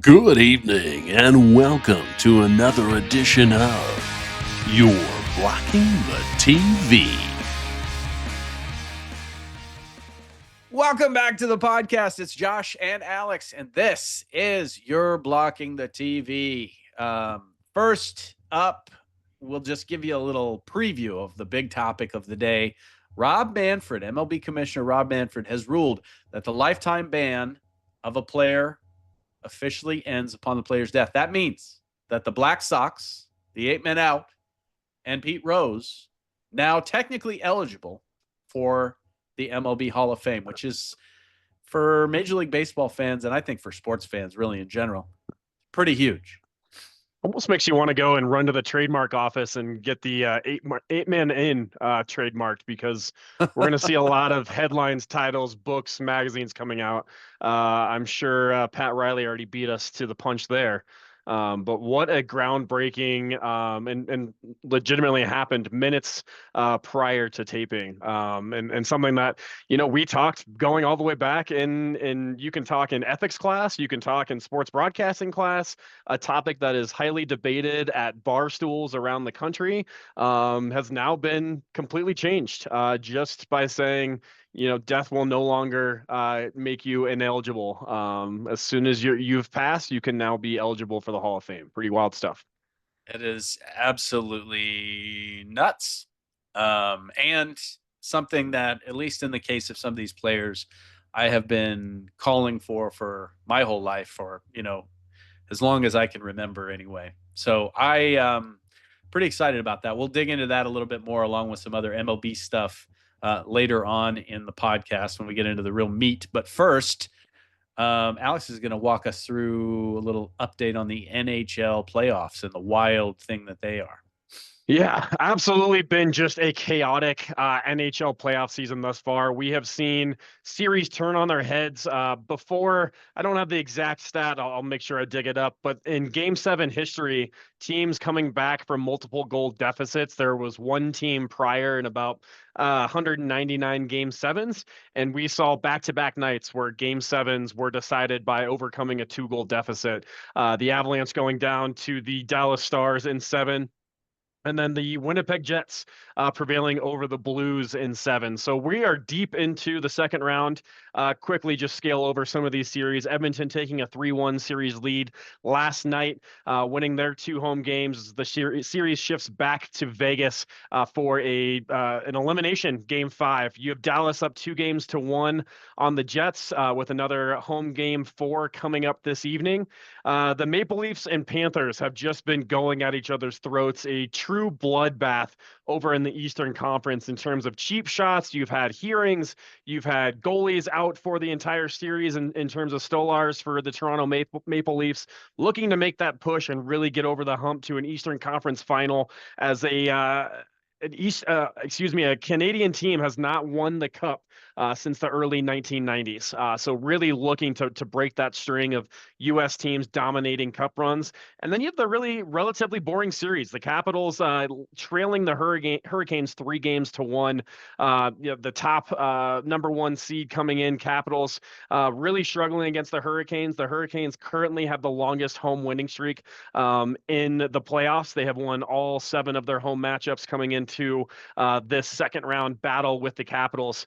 Good evening and welcome to another edition of You're Blocking the TV. Welcome back to the podcast. It's Josh and Alex, and this is You're Blocking the TV. First up, we'll just give you a little preview of the big topic of the day. Rob Manfred, MLB Commissioner Rob Manfred, has ruled that the lifetime ban of a player officially ends upon the player's death. That means that the Black Sox, the 8 men out, and Pete Rose now technically eligible for the MLB Hall of Fame, which is for Major League Baseball fans, and I think for sports fans really in general, pretty huge. Almost makes you want to go and run to the trademark office and get the eight man in trademarked, because we're going to see a lot of headlines, titles, books, magazines coming out. I'm sure Pat Riley already beat us to the punch there. But what a groundbreaking and legitimately happened minutes prior to taping, and something that, we talked going all the way back in you can talk in ethics class, you can talk in sports broadcasting class, a topic that is highly debated at bar stools around the country, has now been completely changed just by saying, death will no longer make you ineligible. As soon as you've passed, you can now be eligible for the Hall of Fame. Pretty wild stuff. It is absolutely nuts. And something that, at least in the case of some of these players, I have been calling for my whole life, for, as long as I can remember anyway. So I'm pretty excited about that. We'll dig into that a little bit more, along with some other MLB stuff later on in the podcast when we get into the real meat. But first, Alex is going to walk us through a little update on the NHL playoffs and the wild thing that they are. Yeah, absolutely been just a chaotic NHL playoff season thus far. We have seen series turn on their heads. Before, I don't have the exact stat, I'll make sure I dig it up, but in Game 7 history, teams coming back from multiple goal deficits, there was one team prior in about 199 Game 7s, and we saw back-to-back nights where Game 7s were decided by overcoming a 2-goal deficit. The Avalanche going down to the Dallas Stars in 7, and then the Winnipeg Jets prevailing over the Blues in 7. So we are deep into the second round. Quickly just scale over some of these series. Edmonton taking a 3-1 series lead last night, winning their 2 home games. The series shifts back to Vegas for an elimination Game 5. You have Dallas up 2-1 on the Jets, with another home Game 4 coming up this evening. The Maple Leafs and Panthers have just been going at each other's throats, a true bloodbath over in the Eastern Conference in terms of cheap shots. You've had hearings, you've had goalies out for the entire series in terms of Stolars for the Toronto Maple Leafs, looking to make that push and really get over the hump to an Eastern Conference final, as a Canadian team has not won the cup since the early 1990s. So really looking to break that string of U.S. teams dominating cup runs. And then you have the really relatively boring series. The Capitals trailing the Hurricanes 3-1. The top number 1 seed coming in, Capitals, really struggling against the Hurricanes. The Hurricanes currently have the longest home winning streak in the playoffs. They have won all 7 of their home matchups coming into this second round battle with the Capitals.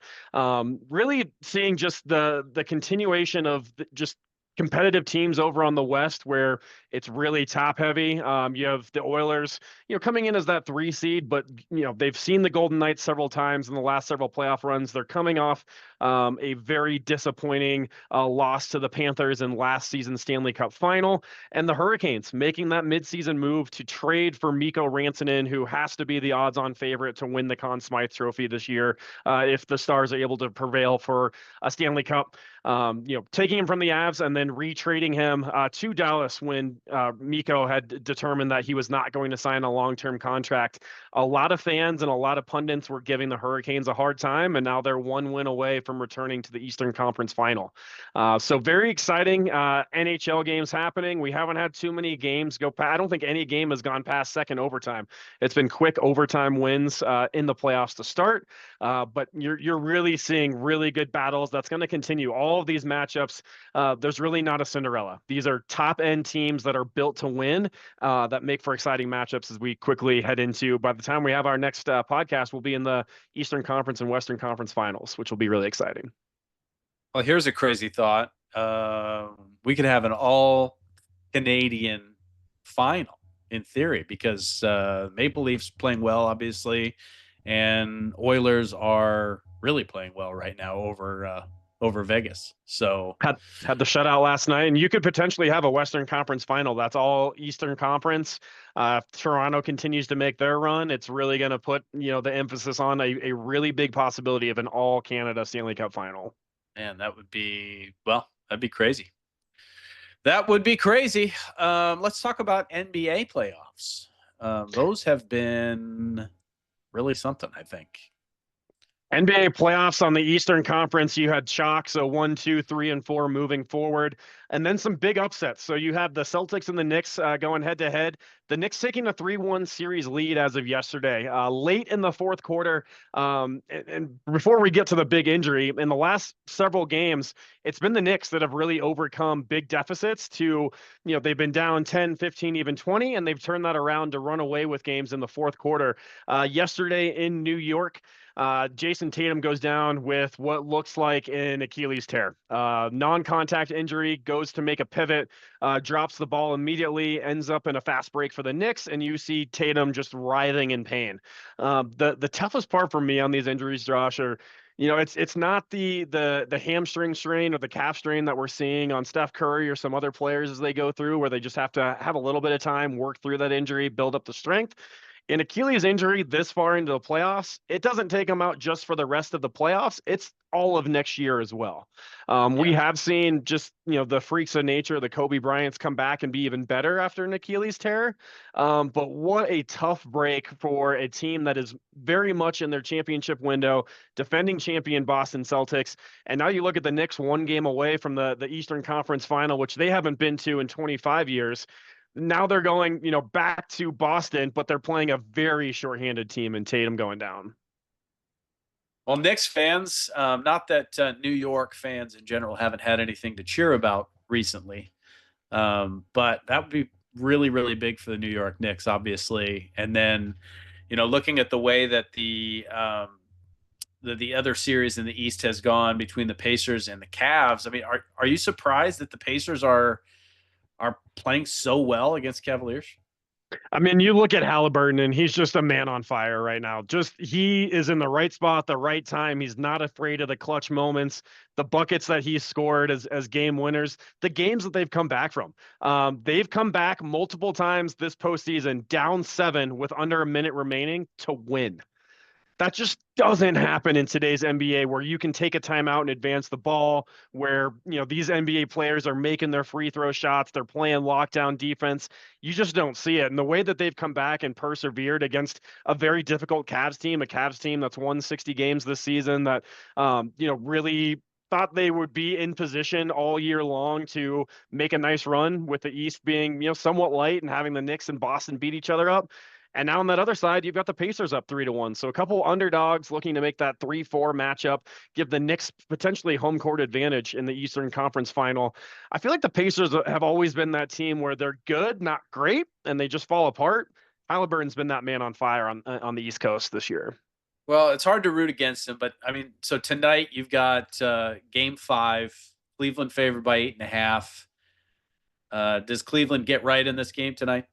Really seeing just the continuation of just competitive teams over on the West, where it's really top heavy. You have the Oilers, coming in as that 3 seed, but they've seen the Golden Knights several times in the last several playoff runs. They're coming off a very disappointing loss to the Panthers in last season's Stanley Cup final, and the Hurricanes making that midseason move to trade for Mikko Rantanen, who has to be the odds-on favorite to win the Conn Smythe Trophy this year if the Stars are able to prevail for a Stanley Cup. Taking him from the Avs and then retrading him to Dallas when Mikko had determined that he was not going to sign a long-term contract. A lot of fans and a lot of pundits were giving the Hurricanes a hard time, and now they're 1 win away from returning to the Eastern Conference Final. So very exciting NHL games happening. We haven't had too many games go past. I don't think any game has gone past second overtime. It's been quick overtime wins in the playoffs to start, but you're really seeing really good battles. That's going to continue. All of these matchups, there's really really not a Cinderella. These are top end teams that are built to win, that make for exciting matchups as we quickly head into. By the time we have our next podcast, we'll be in the Eastern Conference and Western Conference finals, which will be really exciting. Well, here's a crazy thought. We could have an all Canadian final in theory because Maple Leafs playing well, obviously, and Oilers are really playing well right now over Vegas. So Had the shutout last night, and you could potentially have a Western Conference final. That's all Eastern Conference. If Toronto continues to make their run, it's really going to put the emphasis on a really big possibility of an all Canada Stanley Cup final. man, that'd be crazy. That would be crazy. Let's talk about NBA playoffs. Those have been really something, I think. NBA playoffs on the Eastern Conference, you had chalk, so 1, 2, 3, and 4 moving forward, and then some big upsets. So you have the Celtics and the Knicks going head to head. The Knicks taking a 3-1 series lead as of yesterday. Late in the fourth quarter, and before we get to the big injury, in the last several games, it's been the Knicks that have really overcome big deficits to, they've been down 10, 15, even 20, and they've turned that around to run away with games in the fourth quarter. Yesterday in New York, Jason Tatum goes down with what looks like an Achilles tear. Non-contact injury, goes to make a pivot, drops the ball immediately, ends up in a fast break for the Knicks, and you see Tatum just writhing in pain. The toughest part for me on these injuries, Josh, are it's not the hamstring strain or the calf strain that we're seeing on Steph Curry or some other players as they go through, where they just have to have a little bit of time, work through that injury, build up the strength. An Achilles injury this far into the playoffs, it doesn't take them out just for the rest of the playoffs. It's all of next year as well. We have seen just, the freaks of nature, the Kobe Bryants come back and be even better after an Achilles tear. But what a tough break for a team that is very much in their championship window, defending champion Boston Celtics. And now you look at the Knicks, one game away from the Eastern Conference final, which they haven't been to in 25 years. Now they're going, back to Boston, but they're playing a very shorthanded team and Tatum going down. Well, Knicks fans, not that New York fans in general haven't had anything to cheer about recently, but that would be really, really big for the New York Knicks, obviously. And then, looking at the way that the other series in the East has gone between the Pacers and the Cavs, I mean, are you surprised that the Pacers are playing so well against Cavaliers? I mean, you look at Halliburton and he's just a man on fire right now. Just he is in the right spot at the right time. He's not afraid of the clutch moments, the buckets that he's scored as game winners, the games that they've come back from. They've come back multiple times this postseason, down 7 with under a minute remaining to win. That just doesn't happen in today's NBA, where you can take a timeout and advance the ball, where, these NBA players are making their free throw shots. They're playing lockdown defense. You just don't see it. And the way that they've come back and persevered against a very difficult Cavs team that's won 60 games this season, that, really thought they would be in position all year long to make a nice run, with the East being, somewhat light and having the Knicks and Boston beat each other up. And now on that other side, you've got the Pacers up 3-1. So a couple underdogs looking to make that 3-4 matchup, give the Knicks potentially home court advantage in the Eastern Conference final. I feel like the Pacers have always been that team where they're good, not great, and they just fall apart. Halliburton's been that man on fire on the East Coast this year. Well, it's hard to root against him, but I mean, so tonight you've got Game 5, Cleveland favored by 8.5. Does Cleveland get right in this game tonight?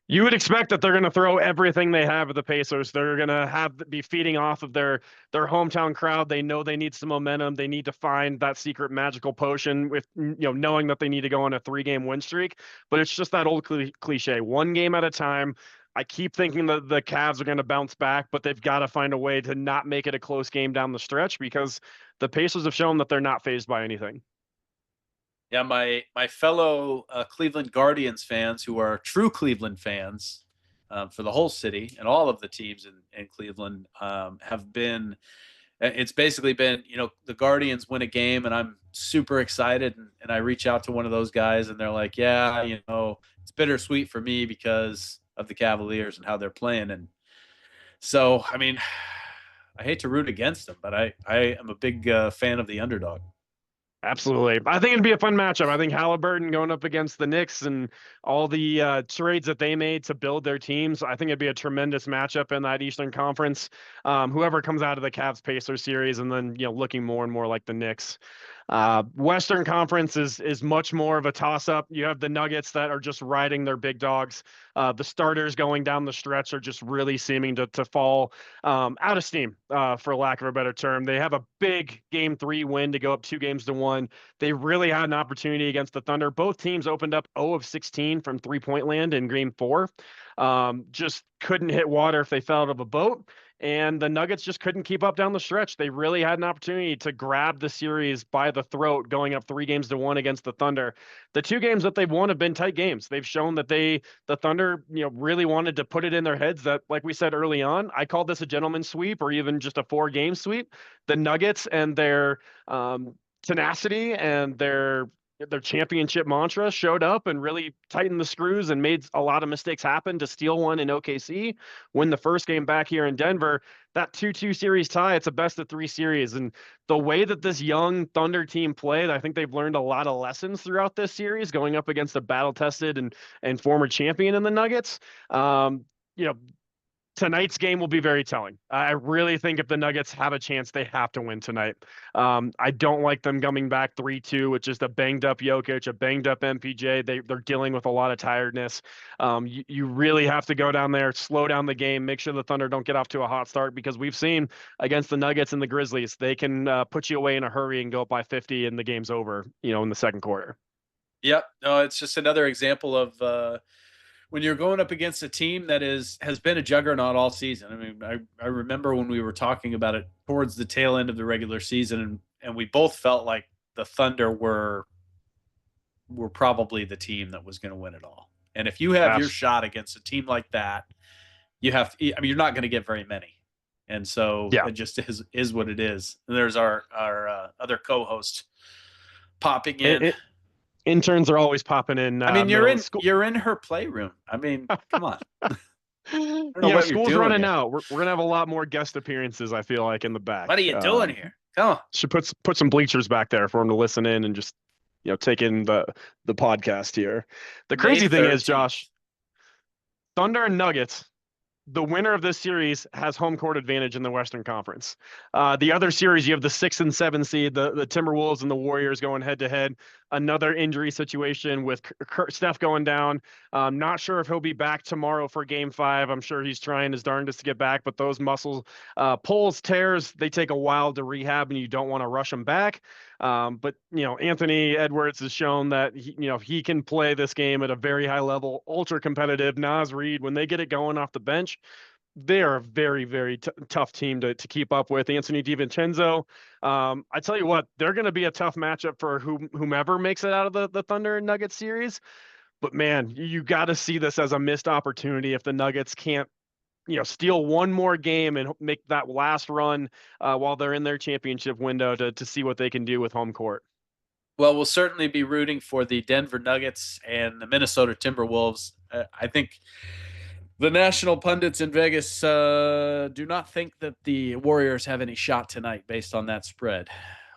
You would expect that they're going to throw everything they have at the Pacers. They're going to be feeding off of their hometown crowd. They know they need some momentum. They need to find that secret magical potion, with knowing that they need to go on a 3-game win streak. But it's just that old cliche, one game at a time. I keep thinking that the Cavs are going to bounce back, but they've got to find a way to not make it a close game down the stretch, because the Pacers have shown that they're not fazed by anything. Yeah, my fellow Cleveland Guardians fans, who are true Cleveland fans for the whole city and all of the teams in Cleveland, have been. It's basically been, the Guardians win a game and I'm super excited, and I reach out to one of those guys and they're like, yeah, it's bittersweet for me because of the Cavaliers and how they're playing. And so, I mean, I hate to root against them, but I am a big fan of the underdog. Absolutely. I think it'd be a fun matchup. I think Halliburton going up against the Knicks and all the trades that they made to build their teams. I think it'd be a tremendous matchup in that Eastern Conference. Whoever comes out of the Cavs Pacers series and then, looking more and more like the Knicks. Western Conference is much more of a toss-up. You have the Nuggets that are just riding their big dogs. The starters going down the stretch are just really seeming to fall out of steam, for lack of a better term. They have a big Game 3 win to go up 2-1. They really had an opportunity against the Thunder. Both teams opened up 0 of 16 from three-point land in Game 4. Just couldn't hit water if they fell out of a boat. And the Nuggets just couldn't keep up down the stretch. They really had an opportunity to grab the series by the throat, going up 3-1 against the Thunder. The 2 games that they've won have been tight games. They've shown that the Thunder, really wanted to put it in their heads that, like we said early on, I called this a gentleman's sweep or even just a 4-game sweep. The Nuggets and their tenacity and their championship mantra showed up and really tightened the screws and made a lot of mistakes happen to steal one in OKC, win the first game back here in Denver. That 2-2 series tie, it's a best of 3 series. And the way that this young Thunder team played, I think they've learned a lot of lessons throughout this series, going up against a battle-tested and former champion in the Nuggets. Tonight's game will be very telling. I really think if the Nuggets have a chance, they have to win tonight. I don't like them coming back 3-2 with just a banged-up Jokic, a banged-up MPJ. They're dealing with a lot of tiredness. You really have to go down there, slow down the game, make sure the Thunder don't get off to a hot start, because we've seen against the Nuggets and the Grizzlies, they can put you away in a hurry and go up by 50 and the game's over, in the second quarter. Yep. No, it's just another example of when you're going up against a team that has been a juggernaut all season. I mean, I remember when we were talking about it towards the tail end of the regular season, and we both felt like the Thunder were probably the team that was going to win it all. And if you have your shot against a team like that, you're not going to get very many. And so It just is what it is. And there's our other co-host popping in. Interns are always popping in. You're in her playroom. I mean, come on. School's running out. We're gonna have a lot more guest appearances, I feel like, in the back. What are you doing here? Come on. Should put some bleachers back there for them to listen in and just take in the podcast here. The crazy thing is, Josh, Thunder and Nuggets, the winner of this series has home court advantage in the Western Conference. The other series, you have the 6 and 7 seed, the Timberwolves and the Warriors going head to head. Another injury situation with Steph going down. Not sure if he'll be back tomorrow for Game 5. I'm sure he's trying his darndest to get back, but those muscle pulls, tears, they take a while to rehab, and you don't want to rush them back. But Anthony Edwards has shown that he can play this game at a very high level, ultra competitive. Naz Reid, when they get it going off the bench, they are a very, very tough team to keep up with. Anthony DiVincenzo, I tell you what, they're going to be a tough matchup for whomever makes it out of the Thunder and Nuggets series. But man, you got to see this as a missed opportunity if the Nuggets can't steal one more game and make that last run while they're in their championship window to see what they can do with home court. Well, we'll certainly be rooting for the Denver Nuggets and the Minnesota Timberwolves. I think the national pundits in Vegas do not think that the Warriors have any shot tonight based on that spread.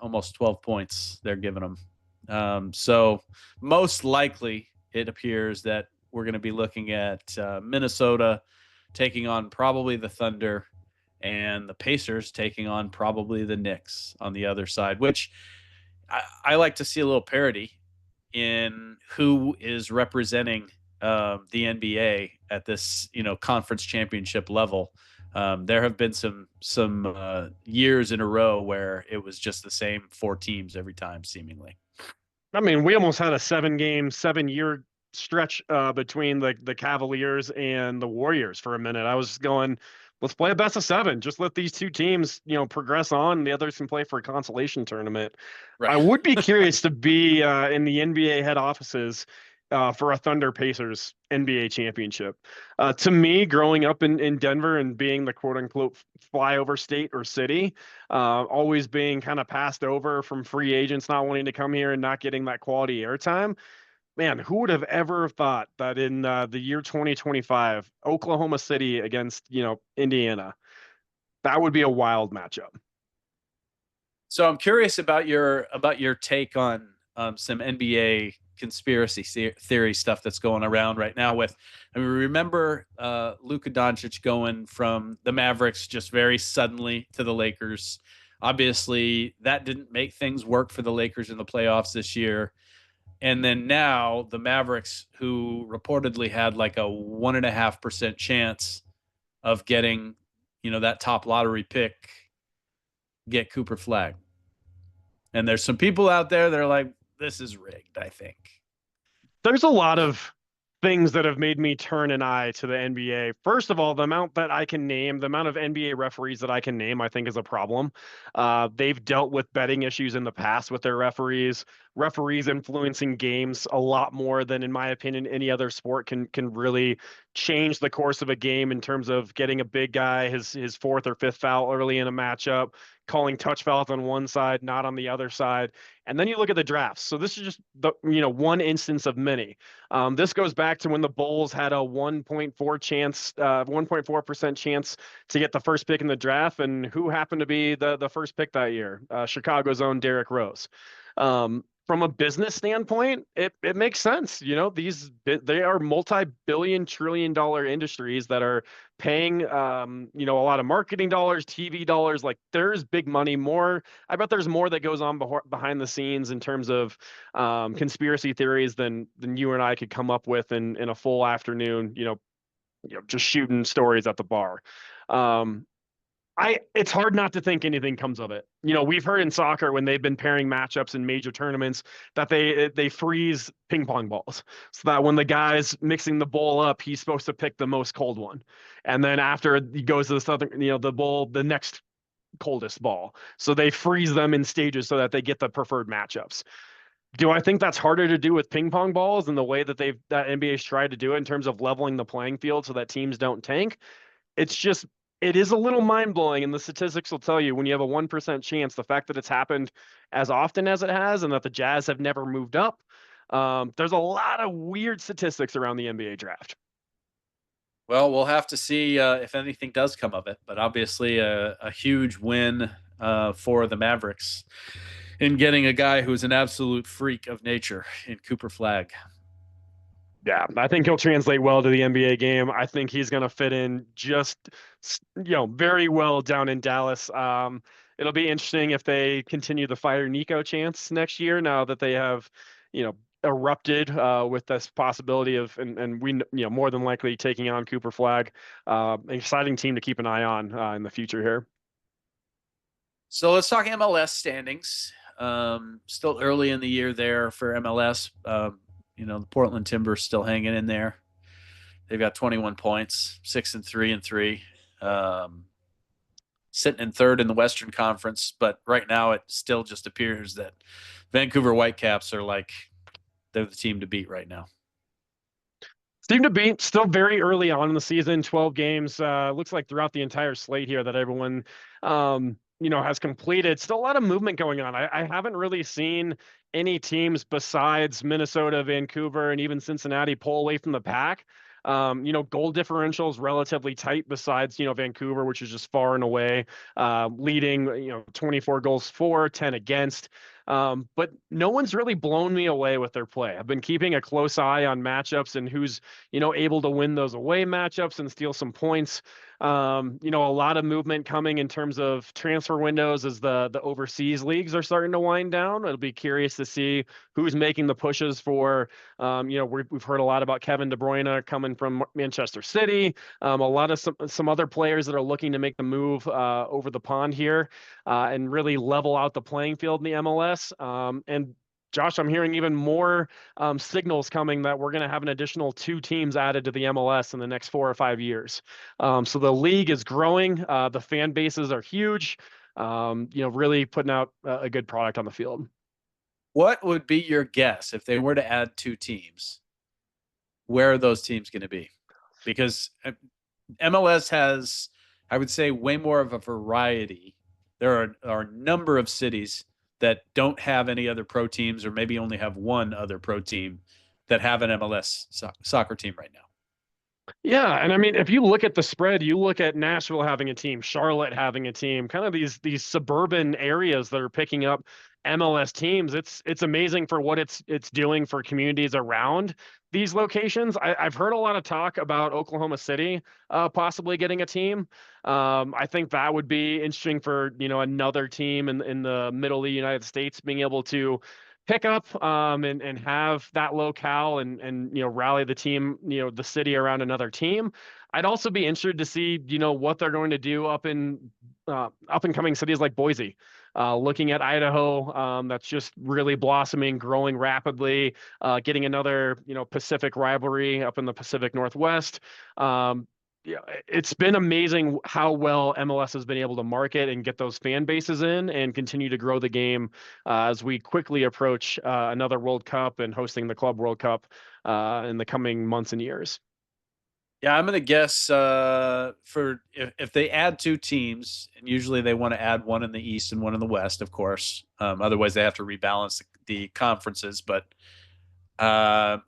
Almost 12 points they're giving them. So most likely it appears that we're going to be looking at Minnesota taking on probably the Thunder and the Pacers taking on probably the Knicks on the other side, which I like to see a little parity in who is representing the NBA at this, conference championship level. There have been some years in a row where it was just the same 4 teams every time, seemingly. I mean, we almost had a 7-year stretch between the Cavaliers and the Warriors for a minute. I was going, let's play a best of 7. Just let these 2 teams, progress on. And the others can play for a consolation tournament. Right. I would be curious to be in the NBA head offices for a Thunder Pacers NBA championship. To me, growing up in Denver and being the quote unquote flyover state or city, always being kind of passed over from free agents not wanting to come here and not getting that quality airtime. Man, who would have ever thought that in the year 2025, Oklahoma City against, Indiana, that would be a wild matchup. So I'm curious about your take on some NBA conspiracy theory stuff that's going around right now. Remember Luka Doncic going from the Mavericks just very suddenly to the Lakers. Obviously, that didn't make things work for the Lakers in the playoffs this year. And then now the Mavericks, who reportedly had like a 1.5% chance of getting, that top lottery pick, get Cooper Flag. And there's some people out there that are like, this is rigged, I think. There's a lot of things that have made me turn an eye to the NBA. First of all, the amount that I can name, the amount of NBA referees that I can name, I think is a problem. They've dealt with betting issues in the past with their referees influencing games a lot more than, in my opinion, any other sport can really change the course of a game in terms of getting a big guy his fourth or fifth foul early in a matchup, calling touch fouls on one side, not on the other side. And then you look at the drafts. So this is just the one instance of many. This goes back to when the Bulls had a 1.4% chance to get the first pick in the draft, and who happened to be the first pick that year? Chicago's own Derrick Rose. From a business standpoint, it makes sense. They are multi-billion trillion dollar industries that are paying a lot of marketing dollars, TV dollars. Like, there's big money. I bet there's more that goes on behind the scenes in terms of conspiracy theories than you and I could come up with in a full afternoon, just shooting stories at the bar. It's hard not to think anything comes of it. We've heard in soccer when they've been pairing matchups in major tournaments that they freeze ping pong balls so that when the guy's mixing the bowl up, he's supposed to pick the most cold one. And then after he goes to the southern, the next coldest ball. So they freeze them in stages so that they get the preferred matchups. Do I think that's harder to do with ping pong balls and the way that NBA's tried to do it in terms of leveling the playing field so that teams don't tank? It is a little mind blowing, and the statistics will tell you when you have a 1% chance, the fact that it's happened as often as it has and that the Jazz have never moved up. There's a lot of weird statistics around the NBA draft. Well, we'll have to see if anything does come of it, but obviously a huge win for the Mavericks in getting a guy who's an absolute freak of nature in Cooper Flag. Yeah, I think he'll translate well to the NBA game. I think he's going to fit in just, very well down in Dallas. It'll be interesting if they continue the fire Nico chance next year, now that they have, erupted with this possibility of, and we, more than likely taking on Cooper Flag. An exciting team to keep an eye on in the future here. So let's talk MLS standings. Still early in the year there for MLS. The Portland Timbers still hanging in there. They've got 21 points, 6-3-3. Sitting in third in the Western Conference, but right now it still just appears that Vancouver Whitecaps are they're the team to beat right now. Team to beat, still very early on in the season, 12 games. Looks like throughout the entire slate here that everyone has completed. Still a lot of movement going on. I haven't really seen any teams besides Minnesota, Vancouver, and even Cincinnati pull away from the pack. Goal differential is relatively tight besides, Vancouver, which is just far and away leading, 24 goals for, 10 against. But no one's really blown me away with their play. I've been keeping a close eye on matchups and who's, able to win those away matchups and steal some points. A lot of movement coming in terms of transfer windows as the overseas leagues are starting to wind down. It'll be curious to see who's making the pushes for, we've heard a lot about Kevin De Bruyne coming from Manchester City. A lot of some other players that are looking to make the move over the pond here and really level out the playing field in the MLS. And Josh, I'm hearing even more signals coming that we're going to have an additional 2 teams added to the MLS in the next 4 or 5 years. So the league is growing. The fan bases are huge. Really putting out a good product on the field. What would be your guess if they were to add 2 teams? Where are those teams going to be? Because MLS has, I would say, way more of a variety. There are a number of cities that don't have any other pro teams, or maybe only have one other pro team that have an MLS soccer team right now. Yeah, and I mean, if you look at the spread, you look at Nashville having a team, Charlotte having a team, kind of these suburban areas that are picking up MLS teams. It's amazing for what it's doing for communities around these locations. I've heard a lot of talk about Oklahoma City possibly getting a team. I think that would be interesting for another team in the middle of the United States being able to pick up and have that locale and rally the team, the city around another team. I'd also be interested to see what they're going to do up and coming cities like Boise. Looking at Idaho, that's just really blossoming, growing rapidly, getting another Pacific rivalry up in the Pacific Northwest. Yeah, it's been amazing how well MLS has been able to market and get those fan bases in and continue to grow the game as we quickly approach another World Cup and hosting the Club World Cup in the coming months and years. Yeah, I'm gonna guess for if they add two teams, and usually they want to add one in the East and one in the West, of course. Otherwise, they have to rebalance the conferences. But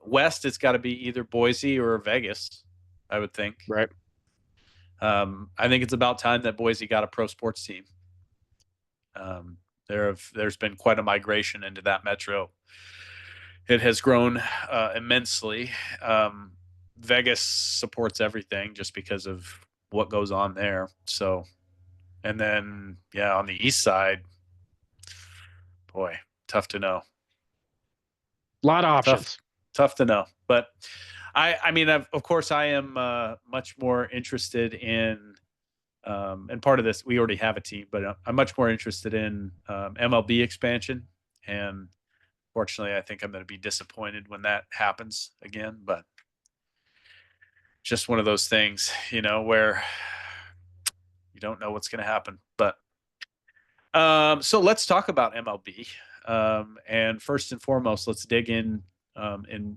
West, it's got to be either Boise or Vegas, I would think. Right. I think it's about time that Boise got a pro sports team. There's been quite a migration into that metro. It has grown immensely. Vegas supports everything just because of what goes on there. So, and then yeah, on the east side, boy, tough to know. A lot of Tough, options. tough to know. But I mean, of course, I am much more interested in, and part of this, we already have a team, but I'm much more interested in MLB expansion. And fortunately, I think I'm going to be disappointed when that happens again. But just one of those things, where you don't know what's going to happen. But so let's talk about MLB. And first and foremost, let's dig in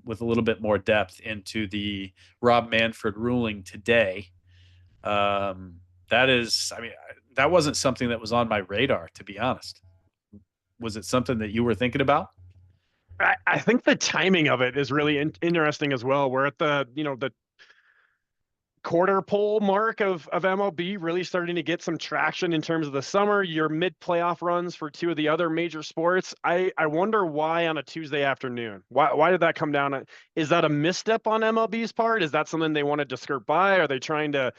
with a little bit more depth into the Rob Manfred ruling today. That is, I mean, that wasn't something that was on my radar, to be honest. Was it something that you were thinking about? I think the timing of it is really interesting as well. We're at the quarter pole mark of MLB really starting to get some traction in terms of the summer, your mid playoff runs for two of the other major sports. I wonder why on a Tuesday afternoon. Why did that come down? Is that a misstep on MLB's part? Is that something they wanted to skirt by? Are they trying to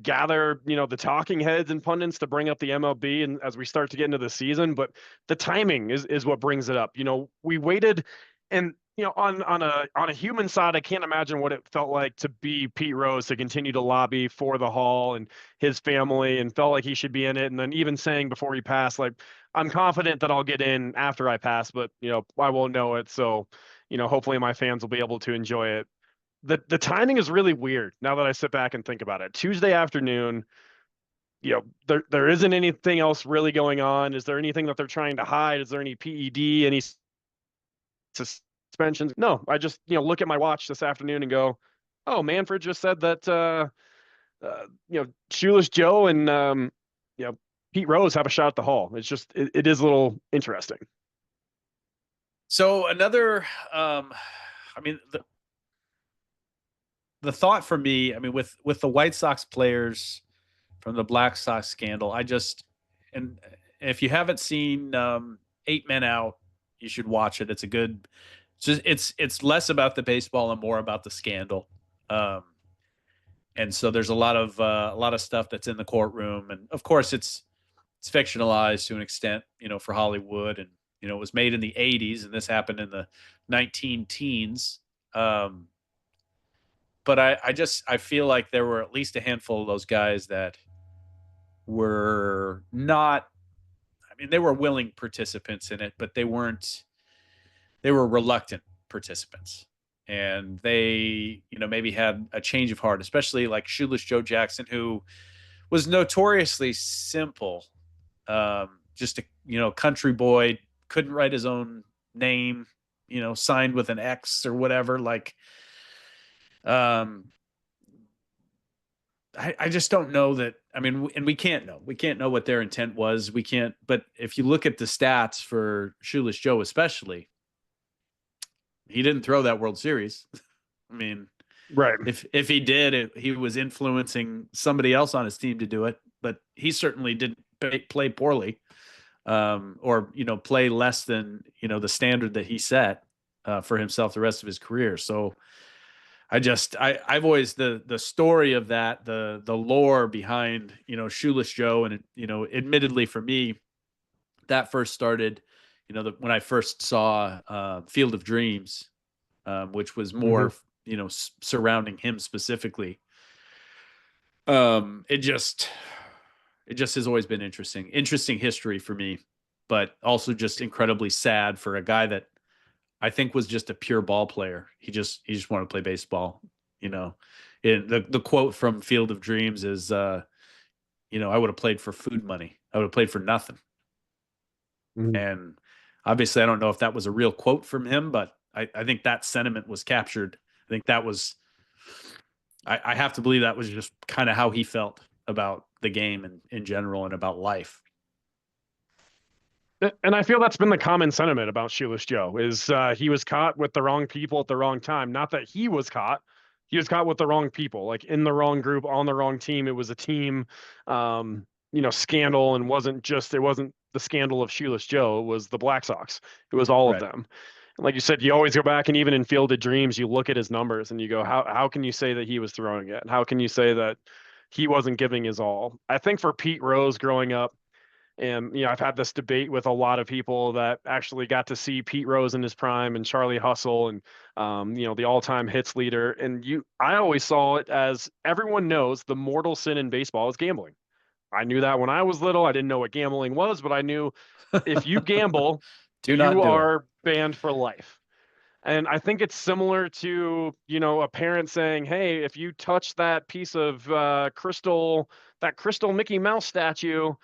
gather the talking heads and pundits to bring up the MLB and as we start to get into the season? But the timing is what brings it up. We waited and on a human side, I can't imagine what it felt like to be Pete Rose to continue to lobby for the Hall and his family and felt like he should be in it. And then even saying before he passed, like, I'm confident that I'll get in after I pass, but I won't know it. So, hopefully my fans will be able to enjoy it. The timing is really weird now that I sit back and think about it. Tuesday afternoon, there isn't anything else really going on. Is there anything that they're trying to hide? Is there any PED, any suspensions? No, I just look at my watch this afternoon and go, oh, Manfred just said that Shoeless Joe and Pete Rose have a shot at the Hall. It's just it is a little interesting. So another, I mean, the thought for me, I mean, with the White Sox players from the Black Sox scandal, and if you haven't seen 8 Men Out, you should watch it. It's a good. It's less about the baseball and more about the scandal. And so there's a lot of stuff that's in the courtroom, and of course it's fictionalized to an extent, for Hollywood, and it was made in the '80s, and this happened in the 19 teens. But I feel like there were at least a handful of those guys that were not. I mean, they were willing participants in it, but they weren't. They were reluctant participants, and they, maybe had a change of heart, especially like Shoeless Joe Jackson, who was notoriously simple, just a country boy, couldn't write his own name, signed with an X or whatever. Like, I just don't know that. I mean, and we can't know what their intent was. We can't. But if you look at the stats for Shoeless Joe, especially, he didn't throw that World Series. I mean, Right. If he did, he was influencing somebody else on his team to do it. But he certainly didn't play poorly, or play less than the standard that he set for himself the rest of his career. So I've always the story of that, the lore behind Shoeless Joe, and admittedly for me, that first started when I first saw Field of Dreams, which was more surrounding him specifically. It just has always been interesting history for me, but also just incredibly sad for a guy that I think was just a pure ball player. He just wanted to play baseball. The quote from Field of Dreams is, I would have played for food money. I would have played for nothing. Mhm. And obviously, I don't know if that was a real quote from him, but I think that sentiment was captured. I think that was, I have to believe that was just kind of how he felt about the game and in general and about life. And I feel that's been the common sentiment about Shoeless Joe is he was caught with the wrong people at the wrong time. Not that he was caught with the wrong people, like in the wrong group, on the wrong team. It was a team, scandal, and it wasn't the scandal of Shoeless Joe. It was the Black Sox. It was all of Right. them. And like you said, you always go back, and even in Field of Dreams, you look at his numbers and you go, how can you say that he was throwing it? How can you say that he wasn't giving his all? I think for Pete Rose growing up, and I've had this debate with a lot of people that actually got to see Pete Rose in his prime and Charlie Hustle and the all-time hits leader. And I always saw it as everyone knows the mortal sin in baseball is gambling. I knew that when I was little. I didn't know what gambling was, but I knew if you gamble, Do not you do it. are banned for life. And I think it's similar to, a parent saying, hey, if you touch that piece of that crystal Mickey Mouse statue,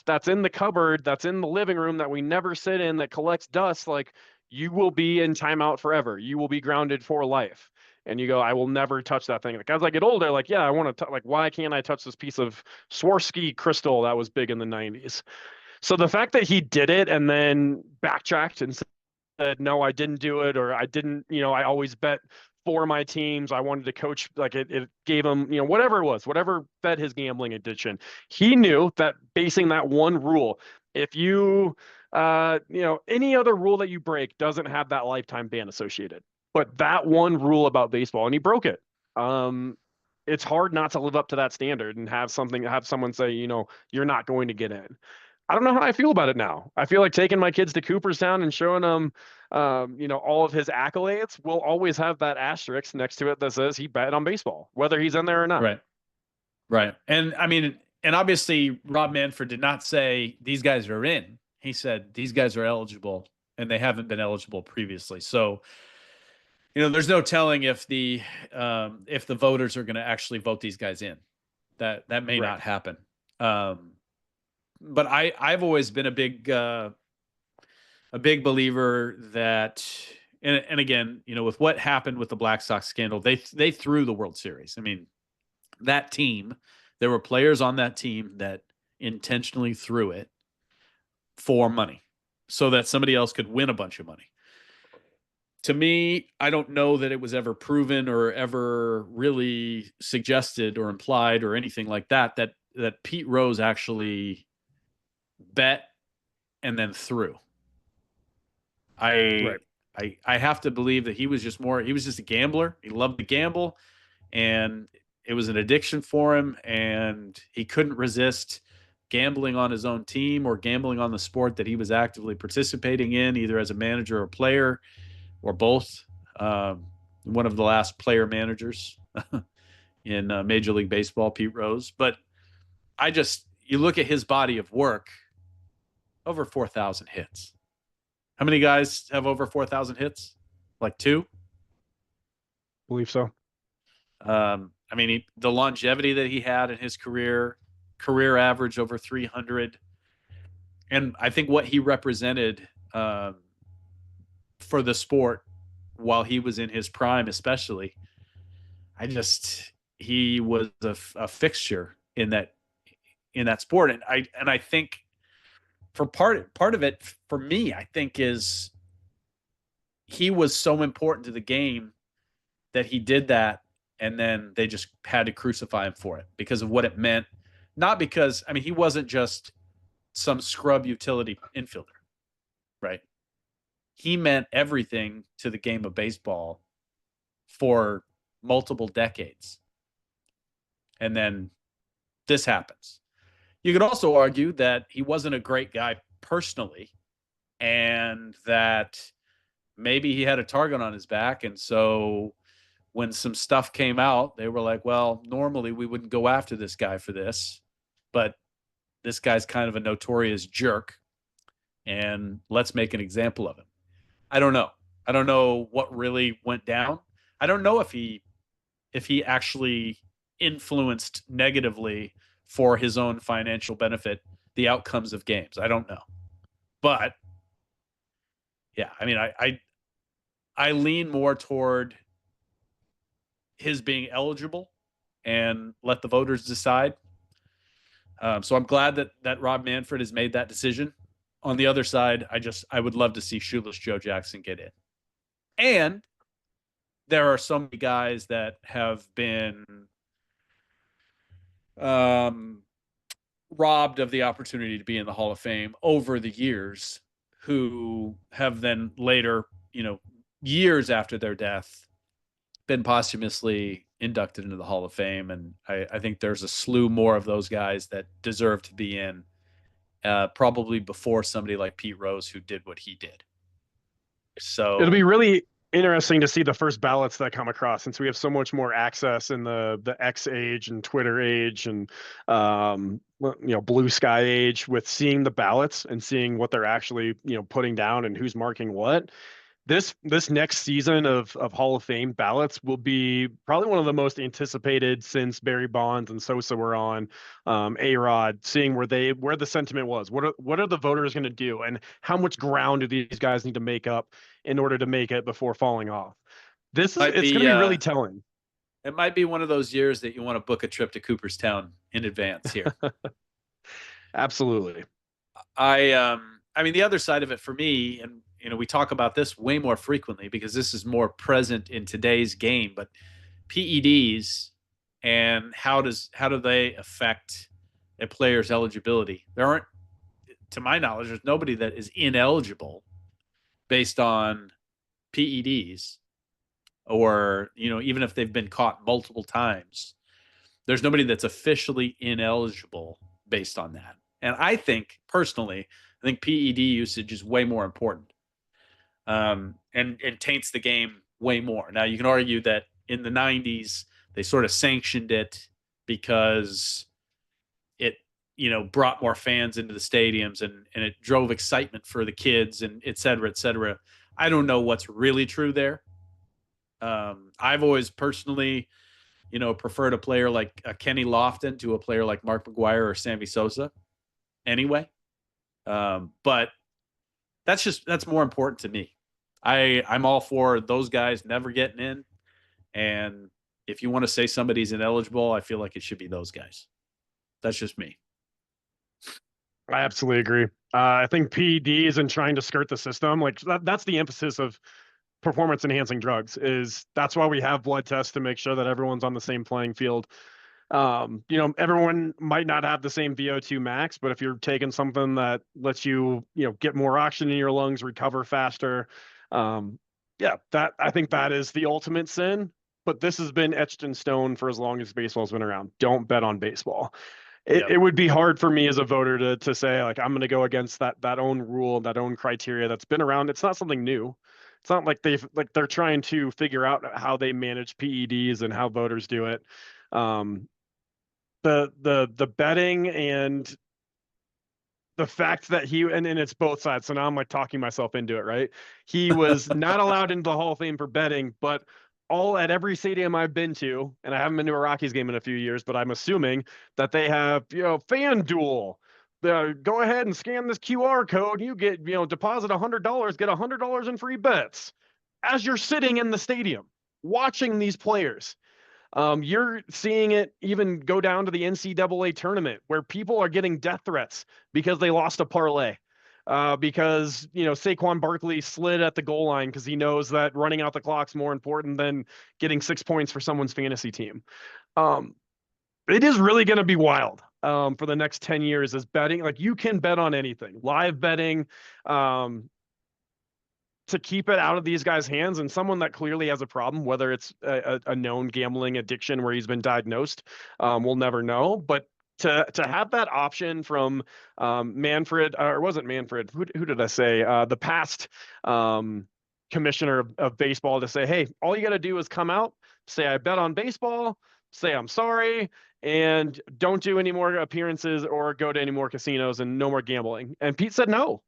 that's in the cupboard, that's in the living room that we never sit in, that collects dust, like you will be in timeout forever. You will be grounded for life. And you go, I will never touch that thing. Like as I get older, like, yeah, I want to, like, why can't I touch this piece of Swarovski crystal that was big in the 90s? So the fact that he did it and then backtracked and said, no, I didn't do it, or I didn't, I always bet for my teams. I wanted to coach, like it gave him, whatever it was, whatever fed his gambling addiction. He knew that basing that one rule, if you, any other rule that you break doesn't have that lifetime ban associated. But that one rule about baseball, and he broke it. It's hard not to live up to that standard and have someone say, you're not going to get in. I don't know how I feel about it now. I feel like taking my kids to Cooperstown and showing them, all of his accolades will always have that asterisk next to it that says he bet on baseball, whether he's in there or not. Right. Right. And I mean, and obviously Rob Manfred did not say these guys are in. He said these guys are eligible and they haven't been eligible previously. So, there's no telling if the voters are going to actually vote these guys in. That may Right. not happen. But I've always been a big believer that, and again, with what happened with the Black Sox scandal, they threw the World Series. I mean, that team, there were players on that team that intentionally threw it for money so that somebody else could win a bunch of money. To me, I don't know that it was ever proven or ever really suggested or implied or anything like that Pete Rose actually bet and then threw. I Right. I have to believe that he was just a gambler. He loved to gamble, and it was an addiction for him, and he couldn't resist gambling on his own team or gambling on the sport that he was actively participating in, either as a manager or player or both. One of the last player managers in Major League Baseball, Pete Rose. But you look at his body of work, over 4,000 hits. How many guys have over 4,000 hits? Like two? Believe so. I mean, the longevity that he had in his career average over 300. And I think what he represented for the sport while he was in his prime, especially, he was a fixture in that sport. And I think for part of it for me, I think is he was so important to the game that he did that and then they just had to crucify him for it because of what it meant. Not because, I mean, he wasn't just some scrub utility infielder, right? He meant everything to the game of baseball for multiple decades. And then this happens. You could also argue that he wasn't a great guy personally, and that maybe he had a target on his back. And so when some stuff came out, they were like, well, normally we wouldn't go after this guy for this, but this guy's kind of a notorious jerk, and let's make an example of him. I don't know. I don't know what really went down. I don't know if he actually influenced negatively for his own financial benefit the outcomes of games. I don't know. But yeah, I mean, I lean more toward his being eligible and let the voters decide. So I'm glad that Rob Manfred has made that decision. On the other side, I would love to see Shoeless Joe Jackson get in. And there are so many guys that have been robbed of the opportunity to be in the Hall of Fame over the years, who have then later, years after their death, been posthumously inducted into the Hall of Fame. And I think there's a slew more of those guys that deserve to be in, probably before somebody like Pete Rose, who did what he did. So It'll be really interesting to see the first ballots that come across, since we have so much more access in the X age and Twitter age and blue sky age, with seeing the ballots and seeing what they're actually putting down and who's marking what. This next season of Hall of Fame ballots will be probably one of the most anticipated since Barry Bonds and Sosa were on. A-Rod, seeing where the sentiment was. What are the voters going to do, and how much ground do these guys need to make up in order to make it before falling off? It's going to be really telling. It might be one of those years that you want to book a trip to Cooperstown in advance here. Absolutely. I mean, the other side of it for me, and we talk about this way more frequently because this is more present in today's game, but PEDs and how do they affect a player's eligibility? There aren't, to my knowledge, there's nobody that is ineligible based on PEDs, or even if they've been caught multiple times, there's nobody that's officially ineligible based on that. And I think personally, PED usage is way more important, and taints the game way more. Now, you can argue that in the 90s, they sort of sanctioned it because it, brought more fans into the stadiums, and it drove excitement for the kids, and et cetera, et cetera. I don't know what's really true there. I've always personally, preferred a player like Kenny Lofton to a player like Mark McGwire or Sammy Sosa anyway. But that's more important to me. I'm all for those guys never getting in. And if you want to say somebody's ineligible, I feel like it should be those guys. That's just me. I absolutely agree. I think PEDs and trying to skirt the system, like that's the emphasis of performance enhancing drugs. That's why we have blood tests, to make sure that everyone's on the same playing field. Everyone might not have the same VO2 max, but if you're taking something that lets you, get more oxygen in your lungs, recover faster, I think that is the ultimate sin. But this has been etched in stone for as long as baseball's been around. Don't bet on baseball. It would be hard for me as a voter to say, like, I'm going to go against that own rule, that own criteria that's been around. It's not something new. It's not like they're trying to figure out how they manage PEDs and how voters do it. The betting and the fact that and it's both sides. So now I'm like talking myself into it, right? He was not allowed into the Hall of Fame for betting, but at every stadium I've been to, and I haven't been to a Rockies game in a few years, but I'm assuming that they have, FanDuel. Go ahead and scan this QR code. You get, deposit $100, get $100 in free bets as you're sitting in the stadium watching these players. You're seeing it even go down to the NCAA tournament, where people are getting death threats because they lost a parlay. because Saquon Barkley slid at the goal line because he knows that running out the clock's more important than getting 6 points for someone's fantasy team. It is really going to be wild for the next 10 years as betting. Like, you can bet on anything, live betting, to keep it out of these guys' hands. And someone that clearly has a problem, whether it's a known gambling addiction where he's been diagnosed, we'll never know. But to have that option from Manfred, or wasn't Manfred? Who did I say? The past commissioner of baseball, to say, hey, all you got to do is come out, say I bet on baseball, say I'm sorry, and don't do any more appearances or go to any more casinos and no more gambling. And Pete said no.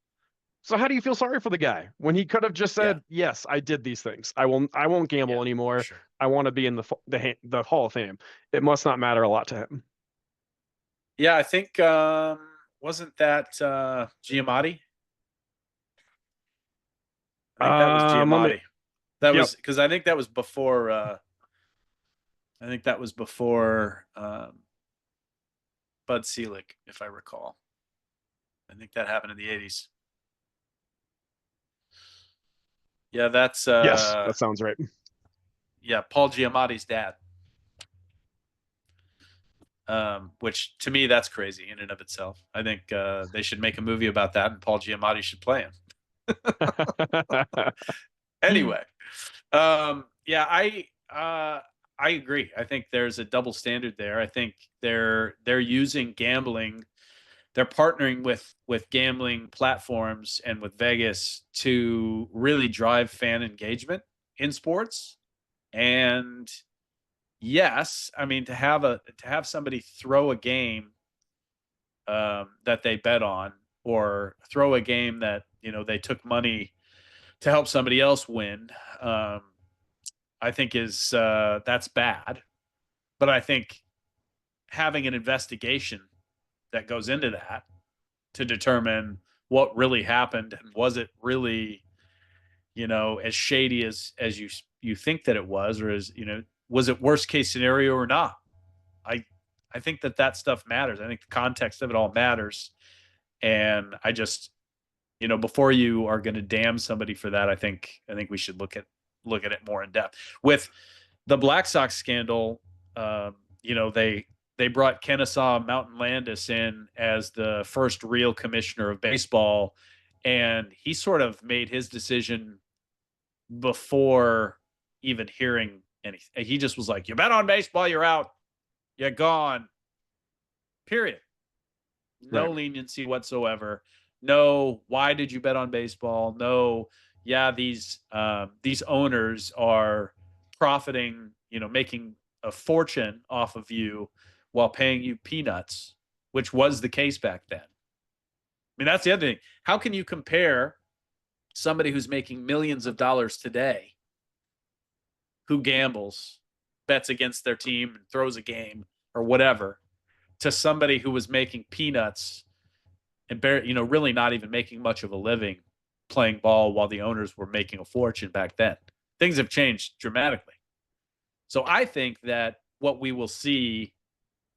So how do you feel sorry for the guy when he could have just said, yes, I did these things. I won't gamble anymore. Sure. I want to be in the Hall of Fame. It must not matter a lot to him. Yeah, I think wasn't that Giamatti? I think that was Giamatti. That was because I think that was before. I think that was before Bud Selig, if I recall. I think that happened in the 80s. Yeah, that's yes, that sounds right. Yeah, Paul Giamatti's dad. Which to me, that's crazy in and of itself. I think they should make a movie about that, and Paul Giamatti should play him. Anyway, yeah, I agree. I think there's a double standard there. I think they're using gambling. They're partnering with gambling platforms and with Vegas to really drive fan engagement in sports. And yes, I mean, to have somebody throw a game that they bet on, or throw a game that they took money to help somebody else win, I think is that's bad. But I think having an investigation that goes into that to determine what really happened, and was it really as shady as you think that it was, or was it worst case scenario or not? I think that stuff matters. I think the context of it all matters. And I just, before you are going to damn somebody for that, I think we should look at it more in depth. With the Black Sox scandal, they brought Kennesaw Mountain Landis in as the first real commissioner of baseball, and he sort of made his decision before even hearing anything. He just was like, "You bet on baseball, you're out. You're gone." Period. No leniency whatsoever. No, why did you bet on baseball? No, yeah, these owners are profiting, making a fortune off of you while paying you peanuts, which was the case back then. I mean, that's the other thing. How can you compare somebody who's making millions of dollars today, who gambles, bets against their team, and throws a game or whatever, to somebody who was making peanuts and really not even making much of a living playing ball while the owners were making a fortune back then? Things have changed dramatically. So I think that what we will see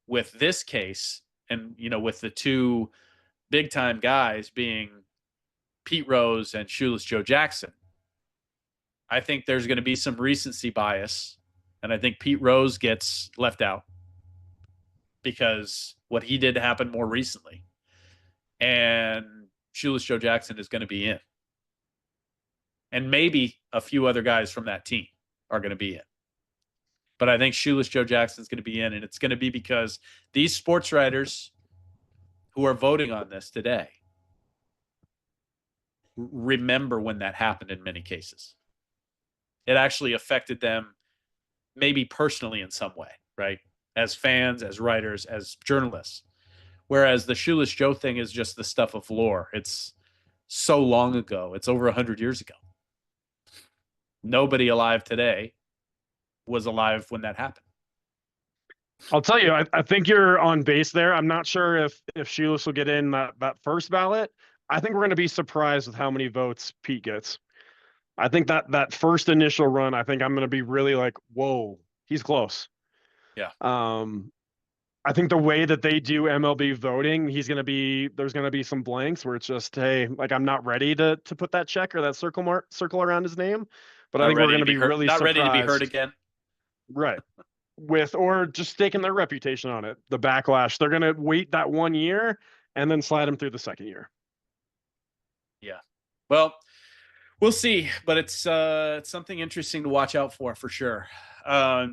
with this case, and with the two big time guys being Pete Rose and Shoeless Joe Jackson, I think there's going to be some recency bias, and I think Pete Rose gets left out because what he did happened more recently, and Shoeless Joe Jackson is going to be in, and maybe a few other guys from that team are going to be in. But I think Shoeless Joe Jackson is going to be in, and it's going to be because these sports writers who are voting on this today remember when that happened in many cases. It actually affected them maybe personally in some way, right? As fans, as writers, as journalists. Whereas the Shoeless Joe thing is just the stuff of lore. It's so long ago. It's over 100 years ago. Nobody alive today was alive when that happened. I'll tell you, I think you're on base there. I'm not sure if Shoeless will get in that first ballot. I think we're going to be surprised with how many votes Pete gets. I think that first initial run, I think I'm going to be really like, whoa, he's close. Yeah. I think the way that they do MLB voting, there's gonna be some blanks where it's just, hey, like I'm not ready to put that check or that circle around his name, but I Not think we're ready to gonna be be hurt. really Not ready to be hurt surprised, again. right? With or just staking their reputation on it, the backlash. They're gonna wait that 1 year and then slide them through the second year. Yeah. Well, we'll see, but it's something interesting to watch out for sure. I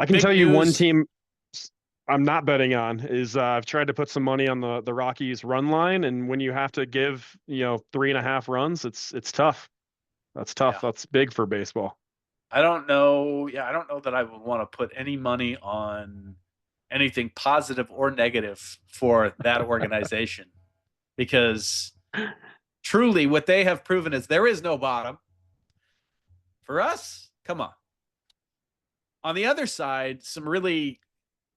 can Big tell you one news. team I'm not betting on is I've tried to put some money on the Rockies run line, and when you have to give 3.5 runs, it's tough. That's tough. Yeah. That's big for baseball. I don't know. Yeah, I don't know that I would want to put any money on anything positive or negative for that organization because truly what they have proven is there is no bottom. For us, come on. On the other side, some really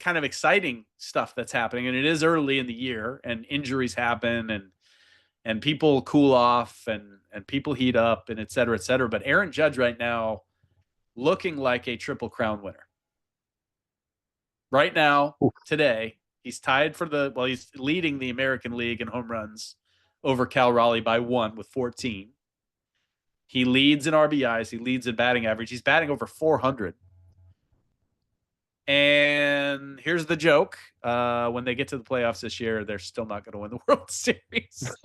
kind of exciting stuff that's happening, and it is early in the year and injuries happen and people cool off and people heat up and et cetera, et cetera. But Aaron Judge right now looking like a Triple Crown winner. Right now, today, he's tied for he's leading the American League in home runs over Cal Raleigh by 1 with 14. He leads in RBIs. He leads in batting average. He's batting over 400. And here's the joke. When they get to the playoffs this year, they're still not going to win the World Series.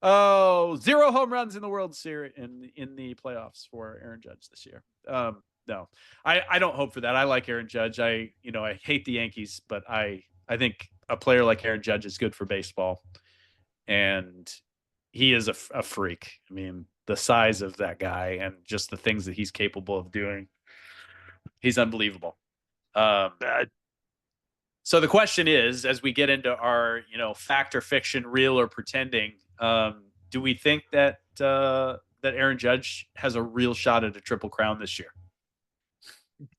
Oh, 0 home runs in the World Series in the playoffs for Aaron Judge this year. No, I don't hope for that. I like Aaron Judge. I hate the Yankees, but I think a player like Aaron Judge is good for baseball, and he is a freak. I mean, the size of that guy and just the things that he's capable of doing, he's unbelievable. So the question is, as we get into our fact or fiction, real or pretending, do we think that that Aaron Judge has a real shot at a Triple Crown this year?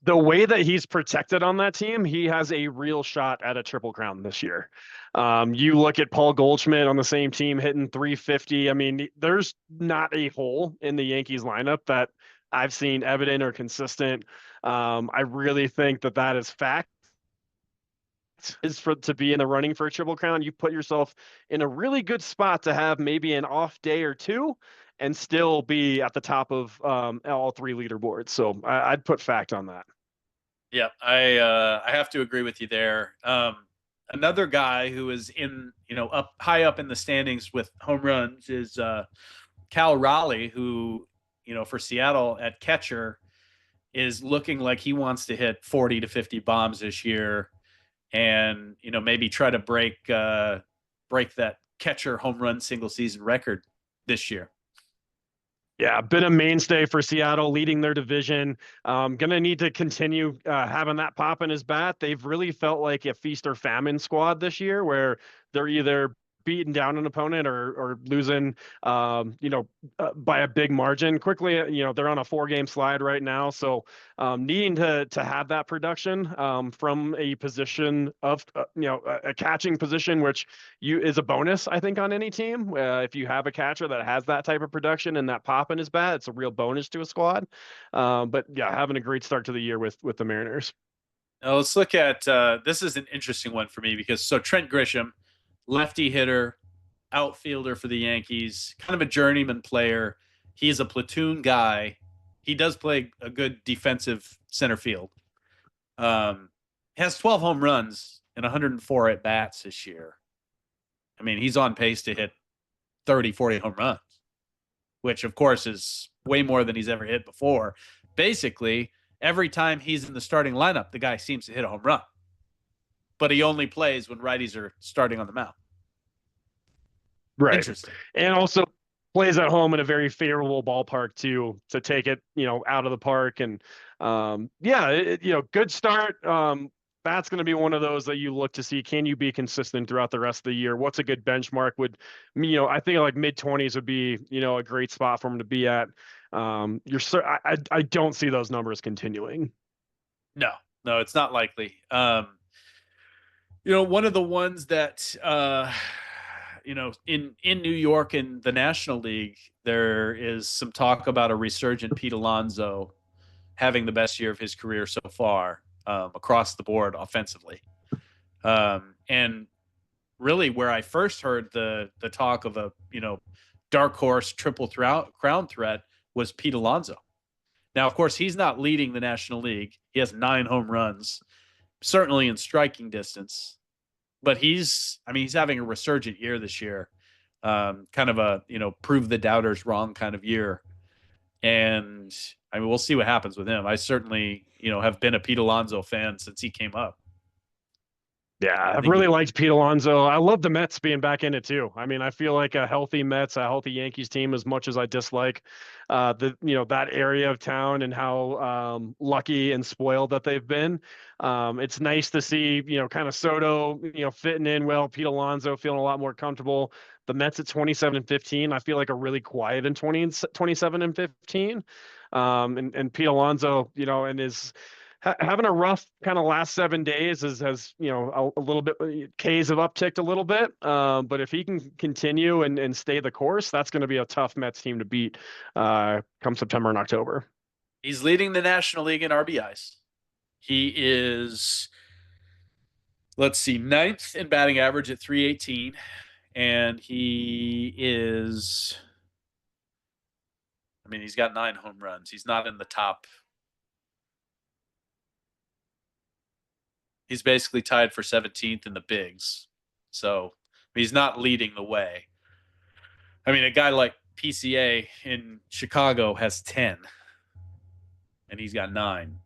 The way that he's protected on that team, he has a real shot at a Triple Crown this year. You look at Paul Goldschmidt on the same team hitting 350. I mean, there's not a hole in the Yankees lineup that I've seen evident or consistent. I really think that is fact. Is to be in the running for a Triple Crown, you put yourself in a really good spot to have maybe an off day or two and still be at the top of all 3 leaderboards. So I'd put fact on that. Yeah, I have to agree with you there. Another guy who is in up high up in the standings with home runs is Cal Raleigh, who for Seattle at catcher is looking like he wants to hit 40 to 50 bombs this year, and maybe try to break that catcher home run single season record this year. Yeah, been a mainstay for Seattle, leading their division. Gonna need to continue having that pop in his bat. They've really felt like a feast or famine squad this year, where they're either beating down an opponent or losing, by a big margin quickly. They're on a 4-game slide right now, so needing to have that production from a position of a catching position, which is a bonus, I think, on any team. If you have a catcher that has that type of production and that pop in his bat, it's a real bonus to a squad. But yeah, having a great start to the year with the Mariners. Now let's look at this is an interesting one for me because Trent Grisham, lefty hitter, outfielder for the Yankees, kind of a journeyman player. He's a platoon guy. He does play a good defensive center field. Has 12 home runs and 104 at bats this year. I mean, he's on pace to hit 30, 40 home runs, which of course is way more than he's ever hit before. Basically, every time he's in the starting lineup, the guy seems to hit a home run. But he only plays when righties are starting on the mound. Right. Interesting. And also plays at home in a very favorable ballpark to take it, out of the park. And good start. That's going to be one of those that you look to see. Can you be consistent throughout the rest of the year? What's a good benchmark? I think like mid-20s would be, a great spot for him to be at. I don't see those numbers continuing. No, it's not likely. One of the ones that, in New York in the National League, there is some talk about a resurgent Pete Alonso having the best year of his career so far. across the board offensively. And really, where I first heard the talk of a dark horse triple crown threat was Pete Alonso. Now, of course, he's not leading the National League. He has 9 home runs, certainly in striking distance. But he's having a resurgent year this year. Kind of a, prove the doubters wrong kind of year. And I mean, we'll see what happens with him. I certainly, have been a Pete Alonso fan since he came up. Yeah, I've really liked Pete Alonso. I love the Mets being back in it too. I mean, I feel like a healthy Mets, a healthy Yankees team, as much as I dislike that area of town and how lucky and spoiled that they've been. It's nice to see, kind of Soto, fitting in well, Pete Alonso feeling a lot more comfortable. The Mets at 27-15, I feel like are really quiet in 27-15. And Pete Alonso, and his having a rough kind of last 7 days has a little bit, Ks have upticked a little bit. But if he can continue and stay the course, that's going to be a tough Mets team to beat come September and October. He's leading the National League in RBIs. He is, let's see, 9th in batting average at 318. And he is, he's got 9 home runs. He's not in the top. He's basically tied for 17th in the bigs. So he's not leading the way. I mean, a guy like PCA in Chicago has 10, and he's got 9.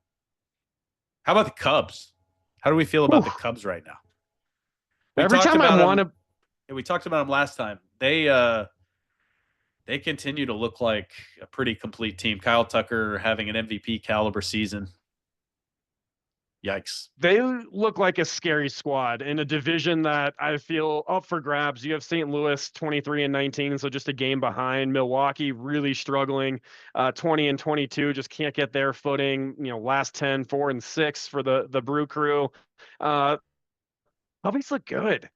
How about the Cubs? How do we feel about the Cubs right now? Every time I want to... We talked about them last time. They continue to look like a pretty complete team. Kyle Tucker having an MVP caliber season. Yikes. They look like a scary squad in a division that I feel up for grabs. You have St. Louis 23-19, so just a game behind. Milwaukee really struggling, 20-22, just can't get their footing. Last 10, 4-6 for the Brew Crew. Cubbies look good.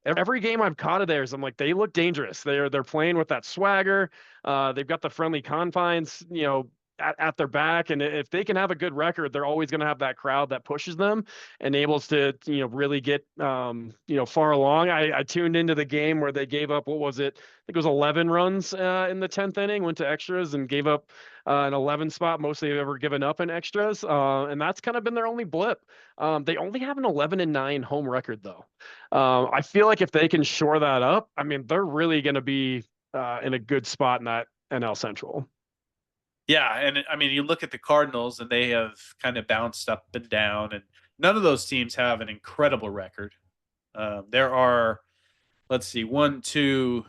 Every game I've caught of theirs, I'm like, they look dangerous. They're playing with that swagger. They've got the friendly confines, at their back, and if they can have a good record, they're always going to have that crowd that pushes them and able to really get far along. I tuned into the game where they gave up, what was it? I think it was 11 runs in the 10th inning, went to extras and gave up an 11 spot, most they've ever given up in extras, and that's kind of been their only blip. They only have an 11-9 home record though. I feel like if they can shore that up, they're really going to be in a good spot in that NL Central. Yeah, and you look at the Cardinals, and they have kind of bounced up and down, and none of those teams have an incredible record. There are, let's see, 1, 2,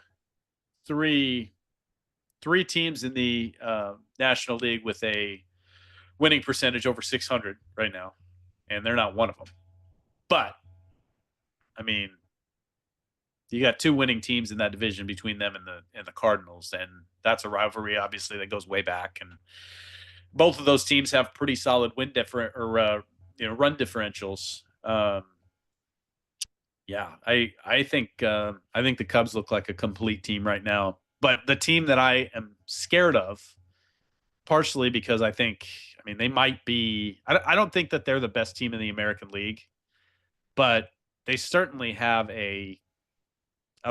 3 teams in the National League with a winning percentage over 600 right now, and they're not one of them. But, you got 2 winning teams in that division between them and the Cardinals, and that's a rivalry, obviously, that goes way back. And both of those teams have pretty solid run differentials. Yeah, I think the Cubs look like a complete team right now. But the team that I am scared of, partially because I think, they might be. I don't think that they're the best team in the American League, but they certainly have a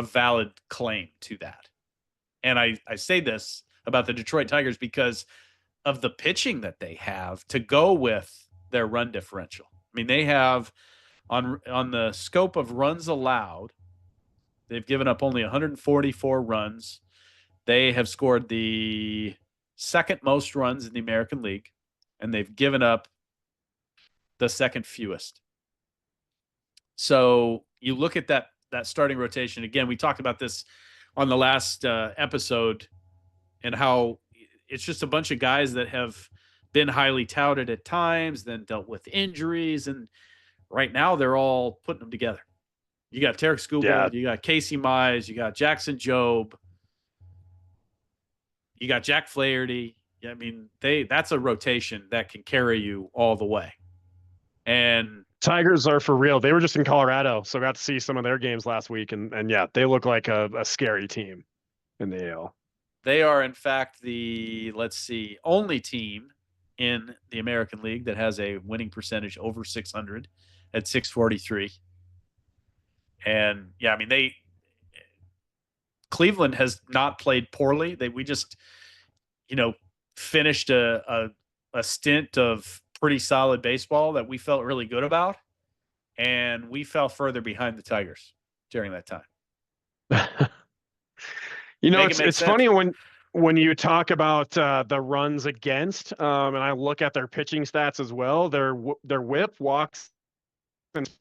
valid claim to that. And I say this about the Detroit Tigers because of the pitching that they have to go with their run differential. They have on the scope of runs allowed, they've given up only 144 runs. They have scored the second most runs in the American League, and they've given up the second fewest. So you look at that starting rotation. Again, we talked about this on the last episode and how it's just a bunch of guys that have been highly touted at times, then dealt with injuries, and right now they're all putting them together. You got Tarek Skubal, you got Casey Mize, you got Jackson Jobe, you got Jack Flaherty. That's a rotation that can carry you all the way. And Tigers are for real. They were just in Colorado, so got to see some of their games last week, and yeah, they look like a scary team in the AL. They are, in fact, the only team in the American League that has a winning percentage over 600 at 643. And yeah, I mean, Cleveland has not played poorly. We just, finished a stint of pretty solid baseball that we felt really good about, and we fell further behind the Tigers during that time. It's funny when you talk about the runs against, and I look at their pitching stats as well. Their WHIP, walks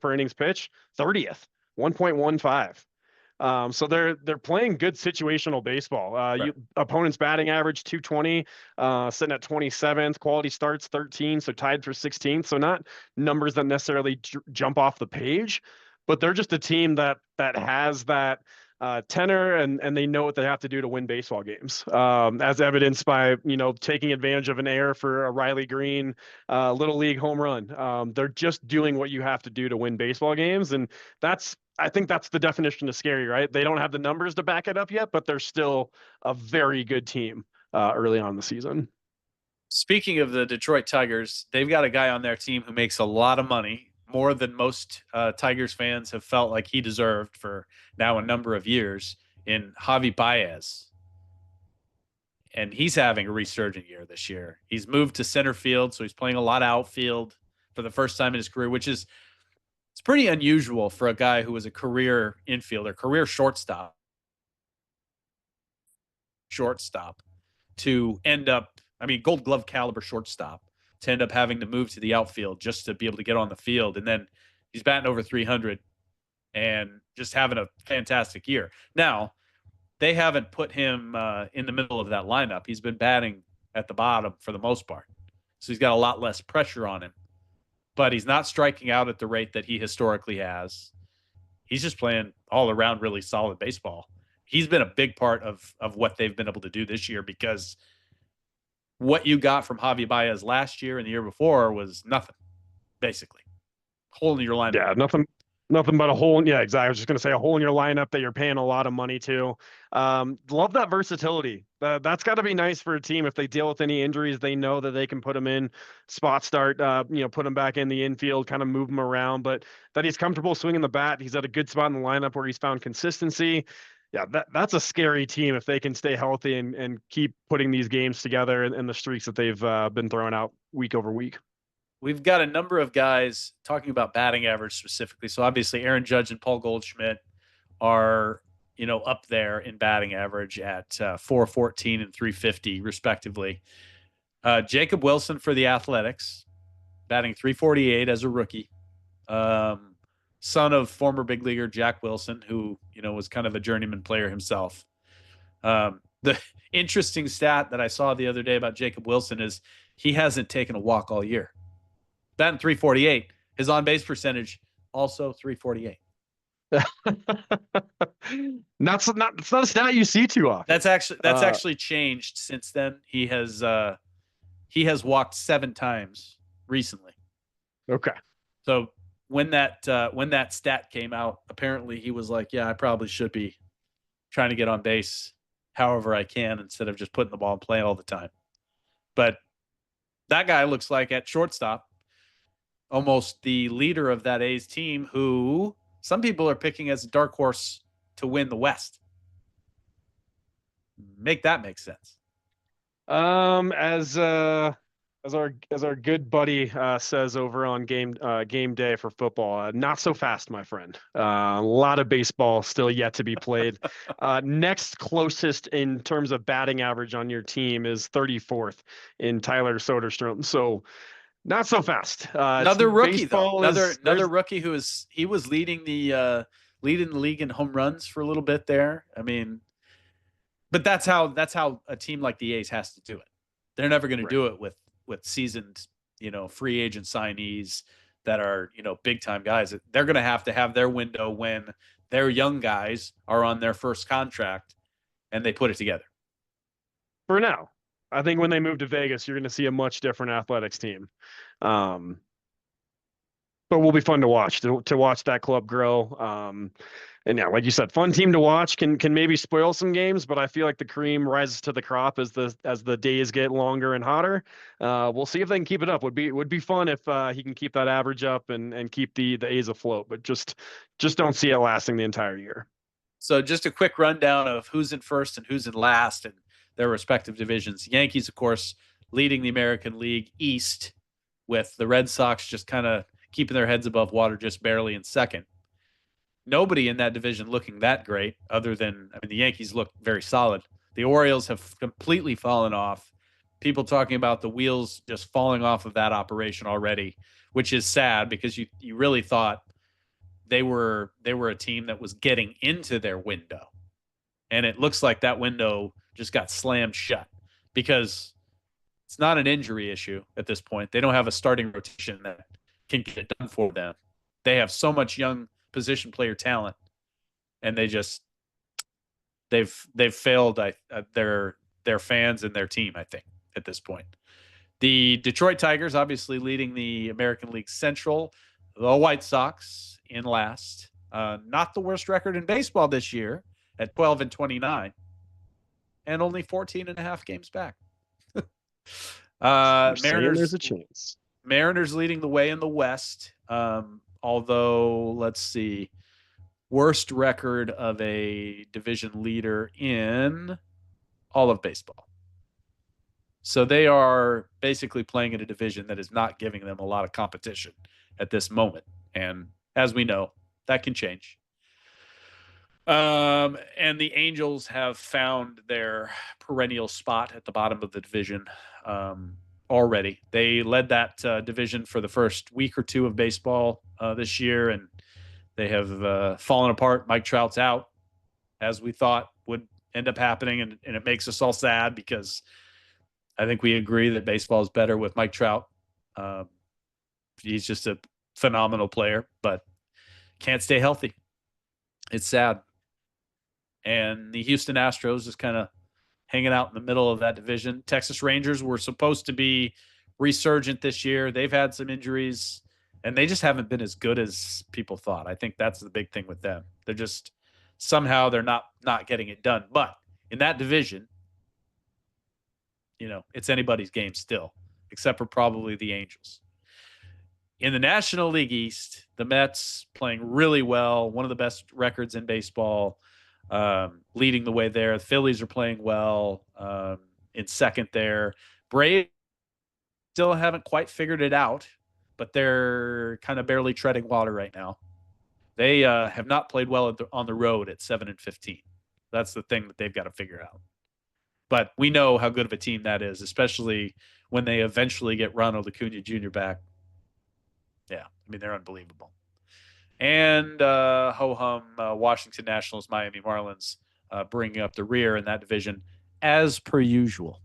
per innings pitch, 30th, 1.15. So they're playing good situational baseball. Right. Opponent's batting average 220, sitting at 27th. Quality starts 13, so tied for 16th. So not numbers that necessarily jump off the page, but they're just a team that has that tenor and they know what they have to do to win baseball games, as evidenced by taking advantage of an error for a Riley Green little league home run. They're just doing what you have to do to win baseball games, and I think that's the definition of scary, right? They don't have the numbers to back it up yet, but they're still a very good team early on in the season. Speaking of the Detroit Tigers, they've got a guy on their team who makes a lot of money, more than most Tigers fans have felt like he deserved for now a number of years, in Javi Baez. And he's having a resurgent year this year. He's moved to center field, so he's playing a lot of outfield for the first time in his career, which is it's pretty unusual for a guy who was a career infielder, career shortstop, to end up, Gold Glove caliber shortstop, to end up having to move to the outfield just to be able to get on the field. And then he's batting over 300 and just having a fantastic year. Now, they haven't put him in the middle of that lineup. He's been batting at the bottom for the most part. So he's got a lot less pressure on him. But he's not striking out at the rate that he historically has. He's just playing all around really solid baseball. He's been a big part of what they've been able to do this year, because what you got from Javi Baez last year and the year before was nothing, basically. Hole in your lineup. Yeah, nothing but a hole. Yeah, exactly. I was just going to say a hole in your lineup that you're paying a lot of money to. Love that versatility. That's got to be nice for a team. If they deal with any injuries, they know that they can put them in spot start, put them back in the infield, kind of move them around, but that he's comfortable swinging the bat. He's at a good spot in the lineup where he's found consistency. Yeah, that's a scary team if they can stay healthy and keep putting these games together and the streaks that they've been throwing out week over week. We've got a number of guys talking about batting average specifically. So obviously Aaron Judge and Paul Goldschmidt are, up there in batting average at 414 and 350 respectively. Jacob Wilson for the Athletics, batting 348 as a rookie. Son of former big leaguer Jack Wilson, who, was kind of a journeyman player himself. The interesting stat that I saw the other day about Jacob Wilson is he hasn't taken a walk all year. Batting 348. His on-base percentage also 348. It's not a stat you see too often. That's actually changed since then. He has walked 7 times recently. Okay. So when that stat came out, apparently he was like, yeah, I probably should be trying to get on base however I can instead of just putting the ball in play all the time. But that guy looks like at shortstop almost the leader of that A's team, who some people are picking as a dark horse to win the West. Make that make sense. As our good buddy says over on game day for football, not so fast, my friend. A lot of baseball still yet to be played. Next closest in terms of batting average on your team is 34th in Tyler Soderstrom. So not so fast. Another rookie though. Another rookie who was leading the league in home runs for a little bit there. But that's how a team like the A's has to do it. They're never going to do it with seasoned, free agent signees that are, big time guys. They're going to have their window when their young guys are on their first contract and they put it together. For now. I think when they move to Vegas, you're going to see a much different Athletics team. But will be fun to watch that club grow. And yeah, like you said, fun team to watch, can maybe spoil some games, but I feel like the cream rises to the crop as the days get longer and hotter. We'll see if they can keep it up. Would be fun if he can keep that average up and keep the A's afloat, but just don't see it lasting the entire year. So just a quick rundown of who's in first and who's in last in their respective divisions. Yankees, of course, leading the American League East, with the Red Sox just kind of keeping their heads above water just barely in second. Nobody in that division looking that great, other than, I mean, the Yankees look very solid. The Orioles have completely fallen off. People talking about the wheels just falling off of that operation already, which is sad because you really thought they were a team that was getting into their window. And it looks like that window just got slammed shut because it's not an injury issue at this point. They don't have a starting rotation that can get it done for them. They have so much young position player talent, and they've failed their fans and their team, I think, at this point. The Detroit Tigers obviously leading the American League Central. The White Sox in last. Not the worst record in baseball this year at 12-29, and only 14 and a half games back. Mariners, there's a chance. Mariners leading the way in the West. Although, let's see, worst record of a division leader in all of baseball. So they are basically playing in a division that is not giving them a lot of competition at this moment. And as we know, that can change. And the Angels have found their perennial spot at the bottom of the division already. They led that division for the first week or two of baseball this year, and they have fallen apart. Mike Trout's out, as we thought would end up happening, and it makes us all sad because I think we agree that baseball is better with Mike Trout. He's just a phenomenal player, but can't stay healthy. It's sad. And the Houston Astros is kind of hanging out in the middle of that division. Texas Rangers were supposed to be resurgent this year. They've had some injuries, and they just haven't been as good as people thought. I think that's the big thing with them. They're just somehow they're not getting it done. But in that division, it's anybody's game still, except for probably the Angels. In the National League East, the Mets playing really well, one of the best records in baseball, leading the way there. The Phillies are playing well in second there. Braves still haven't quite figured it out, but they're kind of barely treading water right now. They have not played well on the road at 7-15. That's the thing that they've got to figure out. But we know how good of a team that is, especially when they eventually get Ronald Acuna Jr. back. Yeah, I mean, they're unbelievable. And ho-hum, Washington Nationals, Miami Marlins bringing up the rear in that division, as per usual.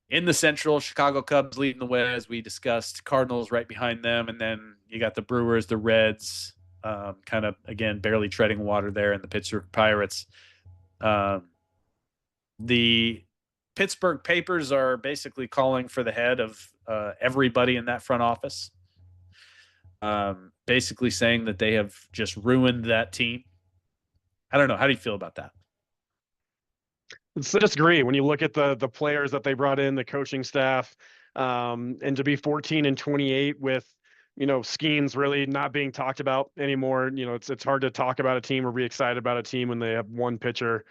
In the Central, Chicago Cubs leading the way, as we discussed. Cardinals right behind them, and then you got the Brewers, the Reds, kind of, again, barely treading water there, and the Pittsburgh Pirates. The Pittsburgh papers are basically calling for the head of everybody in that front office. Basically saying that they have just ruined that team. I don't know. How do you feel about that? It's just great when you look at the players that they brought in, the coaching staff, and to be 14-28 with, Skeens really not being talked about anymore. It's hard to talk about a team or be excited about a team when they have one pitcher.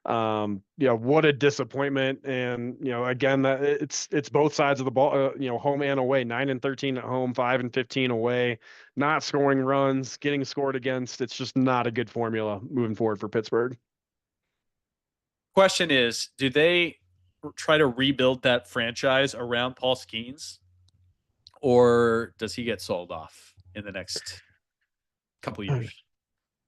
What a disappointment. And, again, that it's both sides of the ball, home and away. 9-13 at home, 5-15 away, not scoring runs, getting scored against. It's just not a good formula moving forward for Pittsburgh. Question is, do they try to rebuild that franchise around Paul Skeens, or does he get sold off in the next couple years?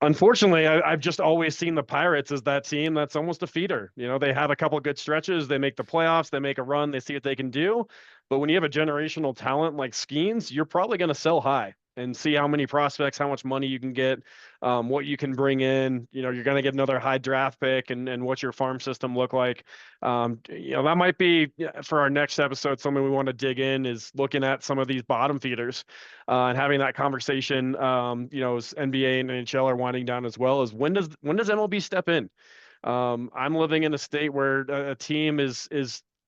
Unfortunately, I've just always seen the Pirates as that team that's almost a feeder. They have a couple of good stretches. They make the playoffs. They make a run. They see what they can do. But when you have a generational talent like Skeens, you're probably going to sell high. and see how many prospects, how much money you can get, what you can bring in. You're going to get another high draft pick, and what's your farm system look like. That might be for our next episode. Something we want to dig in is looking at some of these bottom feeders and having that conversation. As NBA and NHL are winding down, as well as when does MLB step in? I'm living in a state where a team is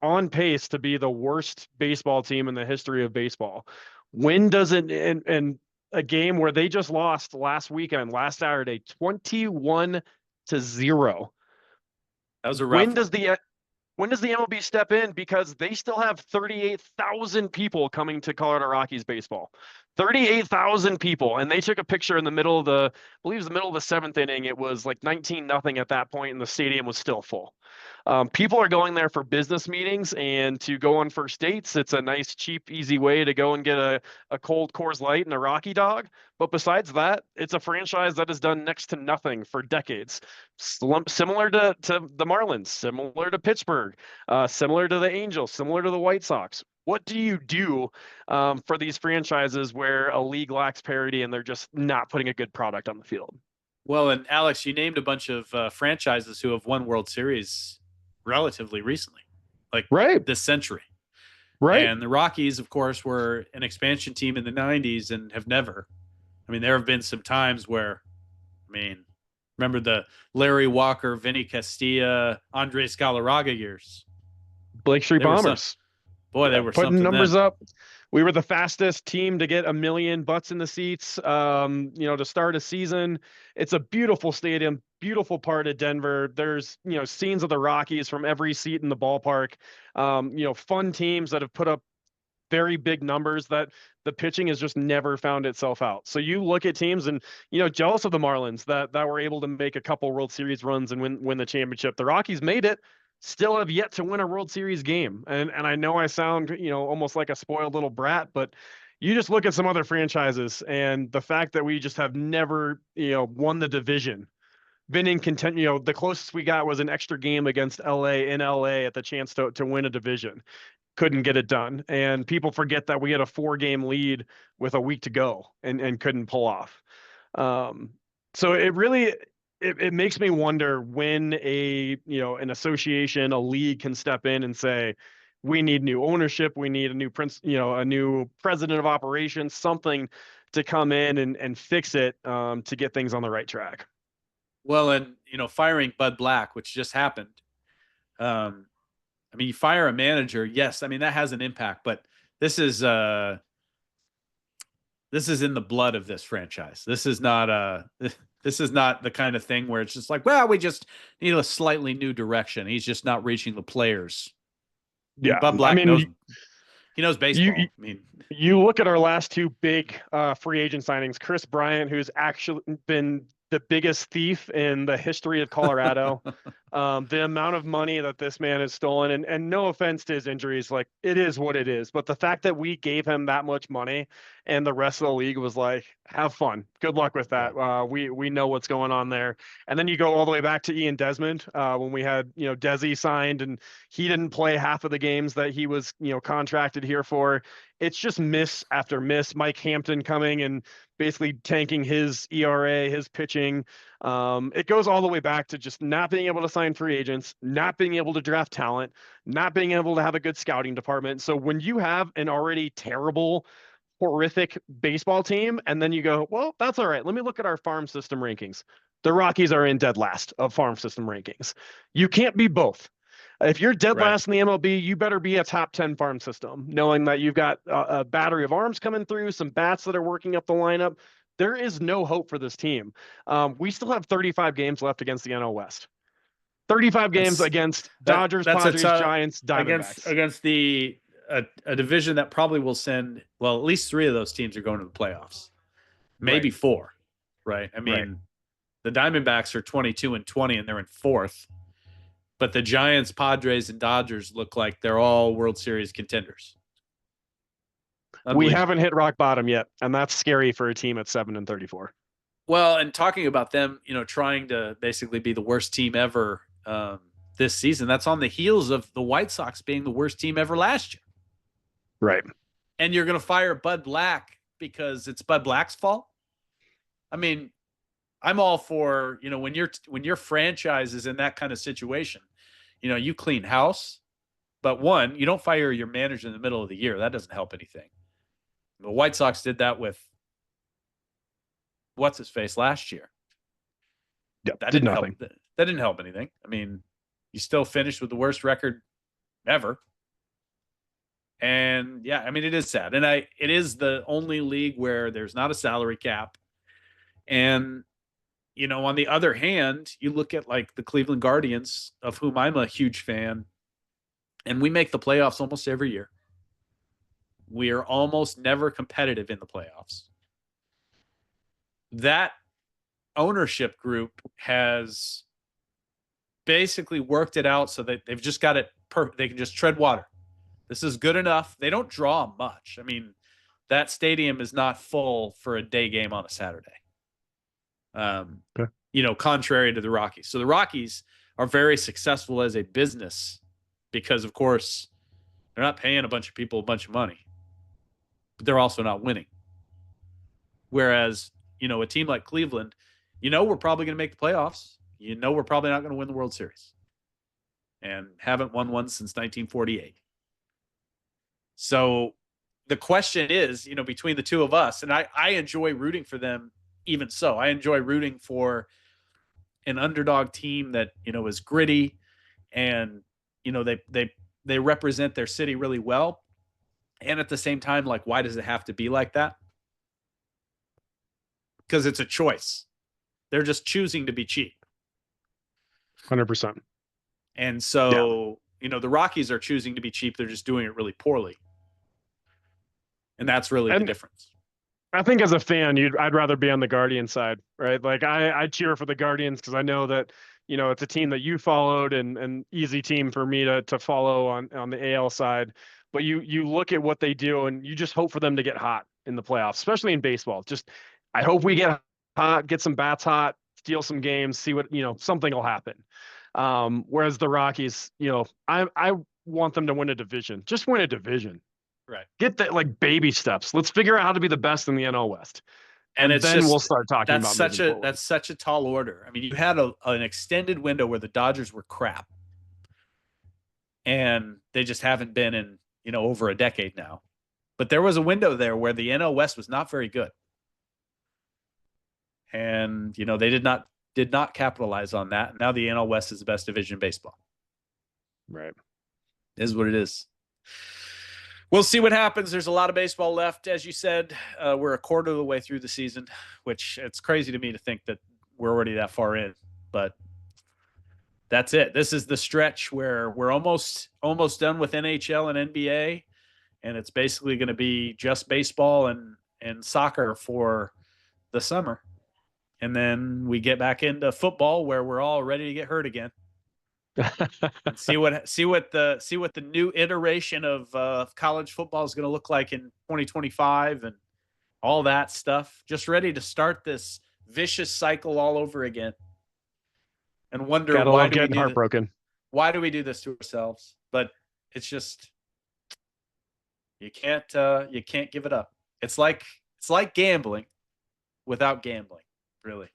on pace to be the worst baseball team in the history of baseball. When does it, and a game where they just lost last Saturday, 21-0. That was a rough When does the MLB step in? Because they still have 38,000 people coming to Colorado Rockies baseball. 38,000 people. And they took a picture in the middle of I believe it was the middle of the seventh inning. It was like 19-0 at that point, and the stadium was still full. People are going there for business meetings and to go on first dates. It's a nice, cheap, easy way to go and get a cold Coors Light and a Rocky Dog. But besides that, it's a franchise that has done next to nothing for decades. Similar to the Marlins, similar to Pittsburgh, similar to the Angels, similar to the White Sox. What do you do for these franchises where a league lacks parity and they're just not putting a good product on the field? Well, and Alex, you named a bunch of franchises who have won World Series relatively recently, like this century. Right. And the Rockies, of course, were an expansion team in the 90s and have never. I mean, there have been some times where, remember the Larry Walker, Vinny Castilla, Andres Galarraga years. Blake Street Bombers. They were putting numbers then. up. We were the fastest team to get 1 million butts in the seats, to start a season. It's a beautiful stadium, beautiful part of Denver. There's, scenes of the Rockies from every seat in the ballpark. Fun teams that have put up very big numbers that the pitching has just never found itself out. So you look at teams and, jealous of the Marlins that were able to make a couple World Series runs and win the championship. The Rockies made it. Still have yet to win a World Series game. And I know I sound, almost like a spoiled little brat, but you just look at some other franchises and the fact that we just have never, won the division, been in content. The closest we got was an extra game against LA in LA at the chance to win a division. Couldn't get it done. And people forget that we had a 4-game lead with a week to go and couldn't pull off. So it really, it makes me wonder when an association, a league can step in and say, we need new ownership. We need a new a new president of operations, something to come in and fix it to get things on the right track. Well, and, firing Bud Black, which just happened. You fire a manager. Yes. that has an impact, but this is in the blood of this franchise. This is not the kind of thing where it's just like, well, we just need a slightly new direction. He's just not reaching the players. Yeah. Bud Black knows baseball. You look at our last 2 big free agent signings, Chris Bryant, who's actually been the biggest thief in the history of Colorado. The amount of money that this man has stolen, and no offense to his injuries, like, it is what it is. But the fact that we gave him that much money and the rest of the league was like, have fun. Good luck with that. We know what's going on there. And then you go all the way back to Ian Desmond when we had, Desi signed and he didn't play half of the games that he was, contracted here for. It's just miss after miss. Mike Hampton coming and basically tanking his ERA, his pitching. It goes all the way back to just not being able to sign free agents, not being able to draft talent, not being able to have a good scouting department. So when you have an already terrible, horrific baseball team, and then you go, well, that's all right. Let me look at our farm system rankings. The Rockies are in dead last of farm system rankings. You can't be both. If you're dead last in the MLB, you better be a top 10 farm system, knowing that you've got a battery of arms coming through, some bats that are working up the lineup. There is no hope for this team. We still have 35 games left against the NL West. 35 games against Dodgers, Padres, Giants, Diamondbacks. Against a division that probably will send, well, at least 3 of those teams are going to the playoffs. Maybe 4, right? The Diamondbacks are 22-20 and they're in 4th. But the Giants, Padres, and Dodgers look like they're all World Series contenders. We haven't hit rock bottom yet, and that's scary for a team at 7-34. Well, and talking about them, trying to basically be the worst team ever this season, that's on the heels of the White Sox being the worst team ever last year. Right. And you're going to fire Bud Black because it's Bud Black's fault. I mean, I'm all for, when your franchise is in that kind of situation, you clean house. But one, you don't fire your manager in the middle of the year. That doesn't help anything. The White Sox did that with what's his face last year. Yep, That did didn't nothing. help. That didn't help anything. I mean, you still finished with the worst record ever. And yeah, I mean, it is sad. And it is the only league where there's not a salary cap. And, on the other hand, you look at like the Cleveland Guardians, of whom I'm a huge fan, and we make the playoffs almost every year. We are almost never competitive in the playoffs. That ownership group has basically worked it out so that they've just got it they can just tread water. This is good enough. They don't draw much. I mean, that stadium is not full for a day game on a Saturday. Contrary to the Rockies. So the Rockies are very successful as a business because, of course, they're not paying a bunch of people a bunch of money, but they're also not winning. Whereas, a team like Cleveland, we're probably going to make the playoffs. We're probably not going to win the World Series and haven't won one since 1948. So the question is, between the two of us, and I enjoy rooting for them even so. I enjoy rooting for an underdog team that, is gritty and, they represent their city really well. And at the same time, like, why does it have to be like that? Because it's a choice. They're just choosing to be cheap. 100%. And so, the Rockies are choosing to be cheap. They're just doing it really poorly. And that's really the difference. I think as a fan, I'd rather be on the Guardian side, right? Like I cheer for the Guardians because I know that, it's a team that you followed and easy team for me to follow on the AL side. But you look at what they do and you just hope for them to get hot in the playoffs, especially in baseball. Just I hope we get hot, get some bats hot, steal some games, see what, something will happen. Whereas the Rockies, I want them to win a division. Just win a division. Right. Get that like baby steps. Let's figure out how to be the best in the NL West. And then we'll start talking about that's such a tall order. I mean, you had an extended window where the Dodgers were crap. And they just haven't been in, over a decade now. But there was a window there where the NL West was not very good. And, they did not capitalize on that. Now the NL West is the best division in baseball. Right. It is what it is. We'll see what happens. There's a lot of baseball left. As you said, we're a quarter of the way through the season, which it's crazy to me to think that we're already that far in. But that's it. This is the stretch where we're almost done with NHL and NBA, and it's basically going to be just baseball and soccer for the summer. And then we get back into football where we're all ready to get hurt again. And see what the new iteration of college football is going to look like in 2025 and all that stuff. Just ready to start this vicious cycle all over again. And wonder why do we do heartbroken. Why do we do this to ourselves? But it's just you can't give it up. It's like gambling without gambling, really.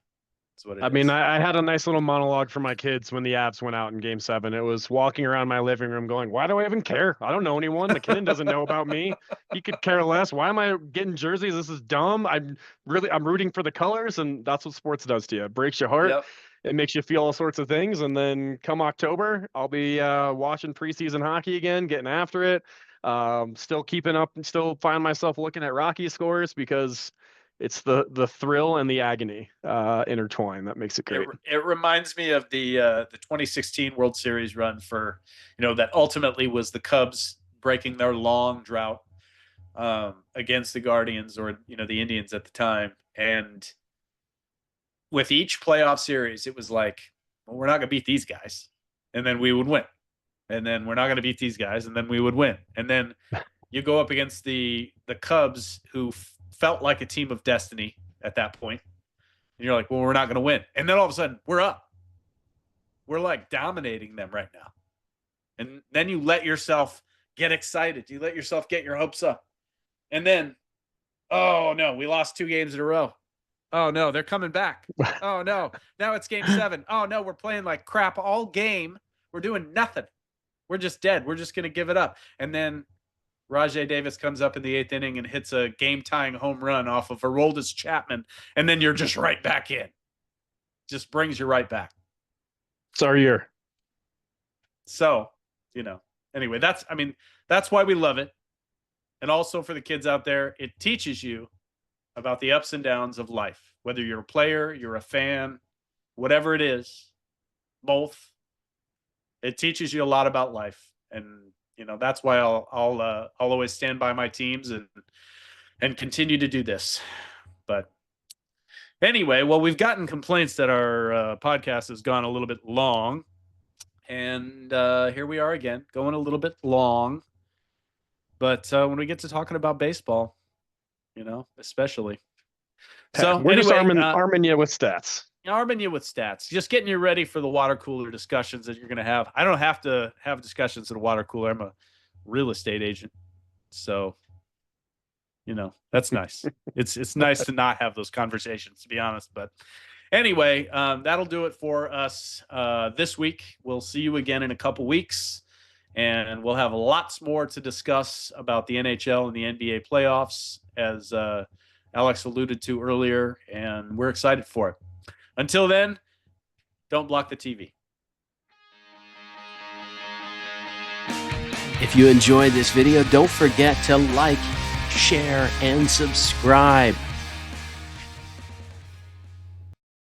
I mean, I had a nice little monologue for my kids when the Avs went out in Game 7. It was walking around my living room going, why do I even care? I don't know anyone. McKinnon doesn't know about me. He could care less. Why am I getting jerseys? This is dumb. I'm rooting for the colors, and that's what sports does to you. It breaks your heart. Yep. It makes you feel all sorts of things. And then come October, I'll be watching preseason hockey again, getting after it. Still keeping up and still find myself looking at Rocky scores because it's the thrill and the agony intertwined that makes it great. It reminds me of the 2016 World Series run for, that ultimately was the Cubs breaking their long drought against the Guardians or, the Indians at the time. And with each playoff series, it was like, well, we're not going to beat these guys. And then we would win. And then we're not going to beat these guys. And then we would win. And then you go up against the Cubs who felt like a team of destiny at that point. And you're like, well, we're not going to win. And then all of a sudden we're up. We're like dominating them right now. And then you let yourself get excited. You let yourself get your hopes up. And then Oh no, we lost 2 games in a row. Oh no, they're coming back. Oh no, now it's game 7. Oh no, we're playing like crap all game. We're doing nothing. We're just dead. We're just going to give it up. And then Rajai Davis comes up in the 8th inning and hits a game-tying home run off of Aroldis Chapman, and then you're just right back in. Just brings you right back. It's our year. So, anyway, that's why we love it. And also for the kids out there, it teaches you about the ups and downs of life. Whether you're a player, you're a fan, whatever it is, both. It teaches you a lot about life, and that's why I'll always stand by my teams and continue to do this. But anyway, well, we've gotten complaints that our podcast has gone a little bit long, and here we are again, going a little bit long. But when we get to talking about baseball, especially. So we're anyway, just arming you with stats. Arming you with stats, just getting you ready for the water cooler discussions that you're going to have. I don't have to have discussions at a water cooler. I'm a real estate agent. So, that's nice. It's nice to not have those conversations, to be honest. But anyway, that'll do it for us this week. We'll see you again in a couple weeks, and we'll have lots more to discuss about the NHL and the NBA playoffs, as Alex alluded to earlier, and we're excited for it. Until then, don't block the TV. If you enjoyed this video, don't forget to like, share, and subscribe.